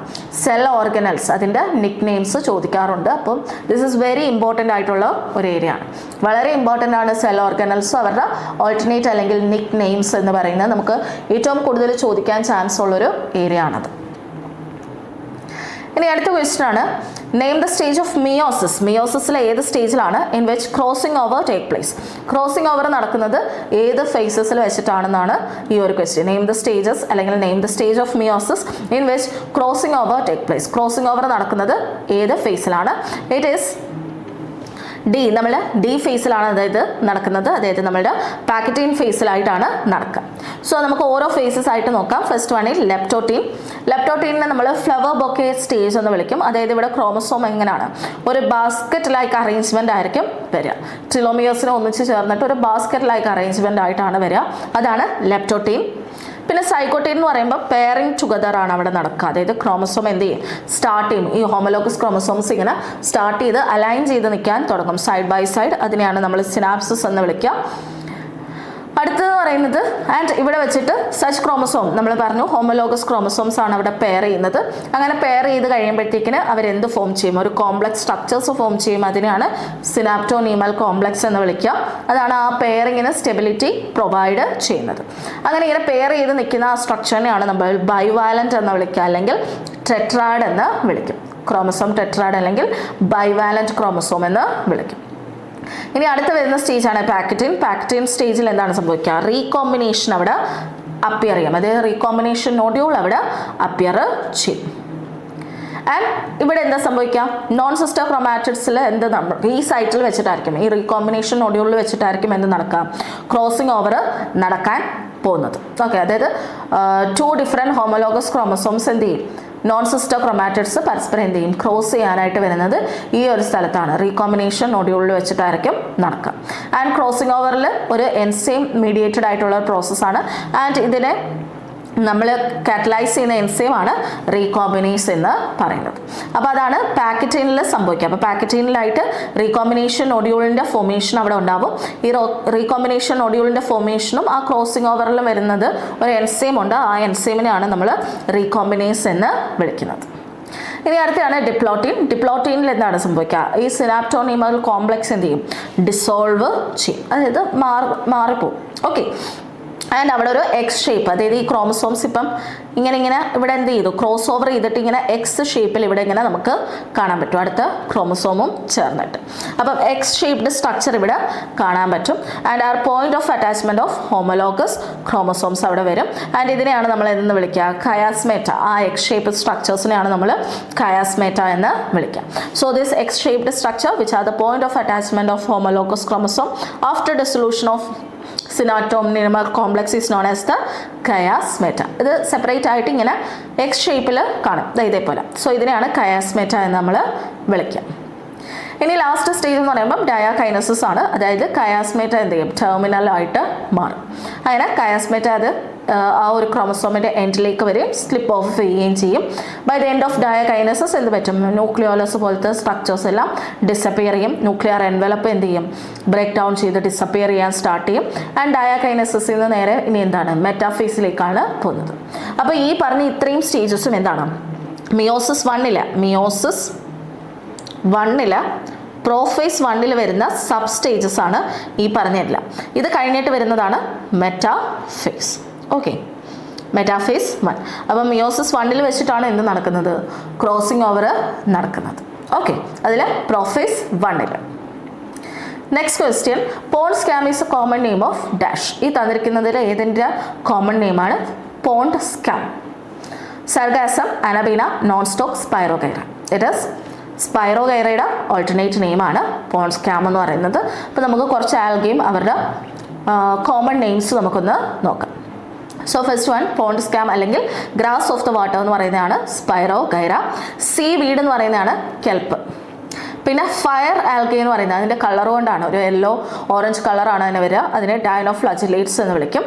Cell organelles. അതിൻ്റെ നിക് നെയിംസ് ചോദിക്കാറുണ്ട്. അപ്പം ദിസ് ഈസ് വെരി ഇമ്പോർട്ടൻ്റ് ആയിട്ടുള്ള ഒരു ഏരിയ ആണ്. വളരെ ഇമ്പോർട്ടൻ്റ് ആണ് സെൽ ഓർഗനൽസ്. അവരുടെ ഓൾട്ടർനേറ്റ് അല്ലെങ്കിൽ നിക് നെയിംസ് എന്ന് പറയുന്നത് നമുക്ക് ഏറ്റവും കൂടുതൽ ചോദിക്കാൻ ചാൻസ് ഉള്ളൊരു ഏരിയ ആണത്. ഇനി അടുത്ത ക്വസ്റ്റ്യൻ ആണ്, name the stage of meiosis. മിയോസിസിലെ ഏത് സ്റ്റേജിലാണ് in which crossing over take place? Crossing over നടക്കുന്നത് ഏത് ഫേസസിൽ വെച്ചിട്ടാണെന്നാണ് ഈ ഒരു ക്വസ്റ്റ്യൻ. നെയിം ദ സ്റ്റേജസ് അല്ലെങ്കിൽ name the stage of meiosis in which crossing over take place. Crossing over നടക്കുന്നത് ഏത് ഫേസിലാണ്? ഇറ്റ് ഈസ് ഡി നമ്മൾ ഡി ഫേസിലാണ് അതായത് നടക്കുന്നത്, അതായത് നമ്മളുടെ പാക്കറ്റീൻ ഫേസിലായിട്ടാണ് നടക്കുക. സോ നമുക്ക് ഓരോ ഫേസസ് ആയിട്ട് നോക്കാം. First one is leptotene. ലെപ്റ്റോട്ടീനെ നമ്മൾ ഫ്ലവർ ബൊക്കെ സ്റ്റേജ് എന്ന് വിളിക്കും. അതായത് ഇവിടെ ക്രോമസോം എങ്ങനെയാണ്, ഒരു ബാസ്ക്കറ്റ് ലൈക്ക് അറേഞ്ച്മെന്റ് ആയിരിക്കും വരിക. ടെലോമിയേഴ്സിനെ ഒന്നിച്ച് ചേർന്നിട്ട് ഒരു ബാസ്ക്കറ്റ് ലൈക്ക് അറേഞ്ച്മെന്റ് ആയിട്ടാണ് വരിക. അതാണ് ലെപ്റ്റോട്ടീൻ. പിന്നെ സൈക്കോട്ടീൻ എന്ന് പറയുമ്പോൾ പെയറിംഗ് ടുഗദർ ആണ് അവിടെ നടക്കുക. അതായത് ക്രോമസോം എന്ത് ചെയ്യും, സ്റ്റാർട്ട് ചെയ്യും. ഈ ഹോമോലോഗസ് ക്രോമസോംസ് ഇങ്ങനെ സ്റ്റാർട്ട് ചെയ്ത് അലൈൻ ചെയ്ത് നിൽക്കാൻ തുടങ്ങും സൈഡ് ബൈ സൈഡ്. അതിനെയാണ് നമ്മൾ സിനാപ്സിസ് എന്ന് വിളിക്കുക. അടുത്തത് പറയുന്നത് ആൻഡ് ഇവിടെ വെച്ചിട്ട് സച്ച് ക്രോമസോം നമ്മൾ പറഞ്ഞു ഹോമോലോഗസ് ക്രോമസോംസ് ആണ് അവിടെ പെയർ ചെയ്യുന്നത്. അങ്ങനെ പെയർ ചെയ്ത് കഴിയുമ്പോഴത്തേക്കിന് അവരെന്ത് ഫോം ചെയ്യും, ഒരു കോംപ്ലക്സ് സ്ട്രക്ചേഴ്സ് ഫോം ചെയ്യും. അതിനെയാണ് സിനാപ്റ്റോനീമൽ കോംപ്ലക്സ് എന്ന് വിളിക്കുക. അതാണ് ആ പെയറിങ്ങിന് സ്റ്റെബിലിറ്റി പ്രൊവൈഡ് ചെയ്യുന്നത്. അങ്ങനെ ഇങ്ങനെ പെയർ ചെയ്ത് നിൽക്കുന്ന ആ സ്ട്രക്ചറിനെയാണ് നമ്മൾ ബൈവാലന്റ് എന്ന് വിളിക്കുക, അല്ലെങ്കിൽ ടെട്രാഡ് എന്ന് വിളിക്കും. ക്രോമസോം ടെട്രാഡ് അല്ലെങ്കിൽ ബൈവാലന്റ് ക്രോമസോം എന്ന് വിളിക്കും. ഇനി അടുത്ത വരുന്ന സ്റ്റേജാണ് പാക്കറ്റിൻ. പാക്കറ്റിൻ സ്റ്റേജിൽ എന്താണ് സംഭവിക്കുക, റീകോമ്പിനേഷൻ അവിടെ അപ്പിയർ ചെയ്യും. അതായത് റീകോമ്പിനേഷൻ നോഡ്യൂൾ അവിടെ അപ്പിയർ ചെയ്യും. ആൻഡ് ഇവിടെ എന്താ സംഭവിക്കുക, നോൺ സിസ്റ്റർ ക്രോമാറ്റിഡ്സിൽ എന്ത് ഈ സൈറ്റിൽ വെച്ചിട്ടായിരിക്കും, ഈ റീകോമ്പിനേഷൻ നോഡ്യൂളിൽ വെച്ചിട്ടായിരിക്കും എന്ത് നടക്കുക, ക്രോസിംഗ് ഓവർ നടക്കാൻ പോകുന്നത്. ഓക്കെ, അതായത് 2 ഡിഫറെൻറ്റ് ഹോമോലോഗസ് ക്രോമസോംസ് എന്ത് ചെയ്യും, നോൺ സിസ്റ്റർ ക്രോമാറ്റിഡ്സ് പരസ്പരം എന്ത് ചെയ്യും, ക്രോസ് ചെയ്യാനായിട്ട് വരുന്നത് ഈ ഒരു സ്ഥലത്താണ്, റീകോമ്പിനേഷൻ നോഡ്യൂളിൽ വെച്ചിട്ടായിരിക്കും നടക്കുക. ആൻഡ് ക്രോസിംഗ് ഓവറിൽ ഒരു എൻസൈം മീഡിയേറ്റഡ് ആയിട്ടുള്ള പ്രോസസ്സാണ്. ആൻഡ് ഇതിനെ നമ്മൾ കാറ്റലൈസ് ചെയ്യുന്ന എൻസൈമാണ് റീകോമ്പിനേസ് എന്ന് പറയുന്നത്. അപ്പോൾ അതാണ് പാക്കറ്റീനിൽ സംഭവിക്കുക. അപ്പോൾ പാക്കറ്റീനിലായിട്ട് റീകോമ്പിനേഷൻ നോഡ്യൂളിൻ്റെ ഫോർമേഷൻ അവിടെ ഉണ്ടാവും. ഈ റീകോമ്പിനേഷൻ നോഡ്യൂളിൻ്റെ ഫോർമേഷനും ആ ക്രോസിംഗ് ഓവറിലും വരുന്നത് ഒരു എൻസൈം ഉണ്ട്. ആ എൻസൈമിനെയാണ് നമ്മൾ റീകോമ്പിനേസ് എന്ന് വിളിക്കുന്നത്. ഇനി അടുത്താണ് ഡിപ്ലോട്ടീൻ. ഡിപ്ലോട്ടീനിൽ എന്താണ് സംഭവിക്കുക, ഈ സിനാപ്റ്റോനീമൽ കോംപ്ലക്സ് എന്ത് ചെയ്യും, ഡിസോൾവ് ചെയ്യും. അതായത് മാറിപ്പോവും. ഓക്കെ, ആൻഡ് അവിടെ ഒരു എക്സ് ഷേപ്പ്, അതായത് ഈ ക്രോമസോംസ് ഇപ്പം ഇങ്ങനെ ഇവിടെ എന്ത് ചെയ്തു, ക്രോസ് ഓവർ ചെയ്തിട്ട് ഇങ്ങനെ എക്സ് ഷേപ്പിൽ ഇവിടെ ഇങ്ങനെ നമുക്ക് കാണാൻ പറ്റും, അടുത്ത ക്രോമസോമും ചേർന്നിട്ട്. അപ്പം എക്സ് ഷേപ്ഡ് സ്ട്രക്ചർ ഇവിടെ കാണാൻ പറ്റും. And are point of attachment of homologous chromosomes അവിടെ വരും. ആൻഡ് ഇതിനെയാണ് നമ്മൾ എന്ന് വിളിക്കുക, കയാസ്മേറ്റ. ആ എക്സ് ഷേപ്ഡ് സ്ട്രക്ചേഴ്സിനെയാണ് നമ്മൾ കയാസ്മേറ്റ എന്ന് വിളിക്കുക. So this X shaped structure which are the point of attachment of homologous chromosome after dissolution of synaptonemal complex is known as the chiasmata. ഇത് സെപ്പറേറ്റ് ആയിട്ട് ഇങ്ങനെ എക്സ് ഷേപ്പിൽ കാണും, ഇതേപോലെ. സോ ഇതിനെയാണ് കയാസ്മേറ്റ എന്ന് നമ്മൾ വിളിക്കുക. ഇനി ലാസ്റ്റ് സ്റ്റേജ് എന്ന് പറയുമ്പം ഡയാകൈനസിസ് ആണ്. അതായത് കയാസ്മേറ്റ എന്ത് ചെയ്യും, ടെർമിനലായിട്ട് മാറും. അങ്ങനെ കയാസ്മേറ്റ അത് ആ ഒരു ക്രോമസോമിൻ്റെ എൻഡിലേക്ക് വരെയും സ്ലിപ്പ് ഓഫ് ചെയ്യുകയും ചെയ്യും. ബൈ ദ എൻഡ് ഓഫ് ഡയാകൈനസിസ് എന്ത് പറ്റും, ന്യൂക്ലിയോലസ് പോലത്തെ സ്ട്രക്ചേഴ്സ് എല്ലാം ഡിസപ്പിയർ ചെയ്യും. ന്യൂക്ലിയർ എൻവലപ്പ് എന്ത് ചെയ്യും, ബ്രേക്ക് ഡൗൺ ചെയ്ത് ഡിസപ്പിയർ ചെയ്യാൻ സ്റ്റാർട്ട് ചെയ്യും. ആൻഡ് ഡയാകൈനസിൽ നിന്ന് നേരെ ഇനി എന്താണ്, മെറ്റാഫേസിലേക്കാണ് പോകുന്നത്. അപ്പോൾ ഈ പറഞ്ഞ ഇത്രയും സ്റ്റേജസും എന്താണ്, മിയോസിസ് 1 പ്രോഫേസ് 1 വരുന്ന സബ് സ്റ്റേജസ് ആണ് ഈ പറഞ്ഞതെല്ലാം. ഇത് കഴിഞ്ഞിട്ട് വരുന്നതാണ് മെറ്റാഫേസ്. Okay, metaphase 1. അപ്പം മിയോസിസ് 1 വെച്ചിട്ടാണ് എന്ത് നടക്കുന്നത്, ക്രോസിംഗ് ഓവർ നടക്കുന്നത്. ഓക്കെ, അതിൽ prophase 1. Next question, pond scum is a common name of dash. ഈ തന്നിരിക്കുന്നതിൽ ഏതിൻ്റെ കോമൺ നെയിമാണ് pond scum? Sargassum, anabaena, nostoc, spirogyra. It is സ്പൈറോഗൈറയുടെ ഓൾട്ടർനേറ്റ് നെയിമാണ് പോണ്ട് സ്കാം എന്ന് പറയുന്നത്. അപ്പോൾ നമുക്ക് കുറച്ച് ആൽഗയും അവരുടെ കോമൺ നെയിംസ് നമുക്കൊന്ന് നോക്കാം. So first one, pond scam അല്ലെങ്കിൽ ഗ്രാസ് ഓഫ് ദ വാട്ടർ എന്ന് പറയുന്നതാണ് സ്പൈറോഗൈറ. സീ വീഡ് എന്ന് പറയുന്നതാണ് കെൽപ്പ്. പിന്നെ ഫയർ ആൽഗ എന്ന് പറയുന്നത് അതിൻ്റെ കളർ കൊണ്ടാണ്, ഒരു യെല്ലോ ഓറഞ്ച് കളറാണ് അതിന് വരിക. അതിനെ ഡൈനോഫ്ലാജിലേറ്റ്സ് എന്ന് വിളിക്കും.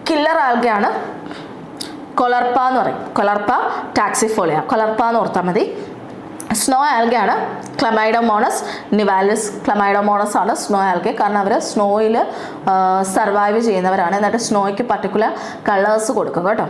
കില്ലർ ആൽഗയാണ് കൊളർപ്പ എന്ന് പറയും. കൊളർപ്പ ടാക്സിഫോളിയ, കൊളർപ്പ എന്ന് ഓർത്താൽ മതി. സ്നോ ആൽഗയാണ് ക്ലമൈഡോമോണസ് നിവാലിസ്. ക്ലമൈഡോമോണസ് ആണ് സ്നോ ആൽഗ, കാരണം അവർ സ്നോയിൽ സർവൈവ് ചെയ്യുന്നവരാണ്. എന്നിട്ട് സ്നോയ്ക്ക് പർട്ടിക്കുലർ കളേഴ്സ് കൊടുക്കും കേട്ടോ.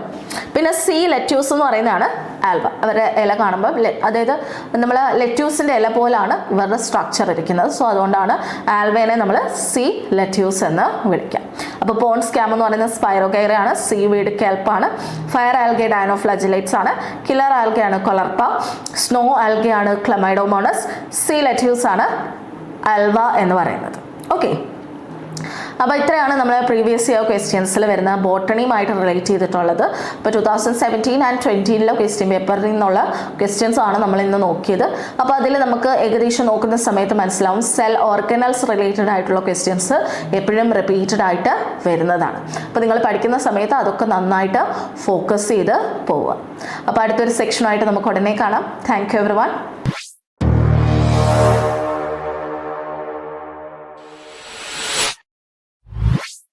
പിന്നെ സീ ലെറ്റ്യൂസ് എന്ന് പറയുന്നതാണ് ആൽബ. അവരുടെ ഇല കാണുമ്പോൾ അതായത് നമ്മൾ ലെറ്റ്യൂസിൻ്റെ ഇല പോലാണ് ഇവരുടെ സ്ട്രക്ചർ ഇരിക്കുന്നത്. സോ അതുകൊണ്ടാണ് ആൽബേനെ നമ്മൾ സീ ലെറ്റ്യൂസ് എന്ന് വിളിക്കാം. അപ്പോൾ പോണ്ട് സ്കാം എന്ന് പറയുന്നത് സ്പൈറോഗൈറയാണ്. സീ വീഡ് കെൽപ്പാണ്. ഫയർ ആൽഗെ ഡൈനോഫ്ലാജിലേറ്റ്സ് ആണ്. കില്ലർ ആൽഗയാണ് കൊളർപ്പ. സ്നോ ആൽഗയാണ് ക്ലമൈഡോമോണസ്. സീ ലെറ്റ്യൂസ് ആണ് ആൽവ എന്ന് പറയുന്നത്. ഓക്കെ, അപ്പോൾ ഇത്രയാണ് നമ്മൾ പ്രീവിയസ് ഇയർ ക്വസ്റ്റ്യൻസിൽ വരുന്ന ബോട്ടണിയുമായിട്ട് റിലേറ്റ് ചെയ്തിട്ടുള്ളത്. അപ്പോൾ 2017 ആൻഡ് 2020 ക്വസ്റ്റ്യൻ പേപ്പറിൽ നിന്നുള്ള ക്വസ്റ്റ്യൻസ് ആണ് നമ്മൾ ഇന്ന് നോക്കിയത്. അപ്പോൾ അതിൽ നമുക്ക് ഏകദേശം നോക്കുന്ന സമയത്ത് മനസ്സിലാവും സെൽ ഓർഗനൽസ് റിലേറ്റഡ് ആയിട്ടുള്ള ക്വസ്റ്റ്യൻസ് എപ്പോഴും റിപ്പീറ്റഡ് ആയിട്ട് വരുന്നതാണ്. അപ്പോൾ നിങ്ങൾ പഠിക്കുന്ന സമയത്ത് അതൊക്കെ നന്നായിട്ട് ഫോക്കസ് ചെയ്ത് പോവുക. അപ്പോൾ അടുത്തൊരു സെക്ഷനുമായിട്ട് നമുക്ക് ഉടനെ കാണാം. Thank you everyone.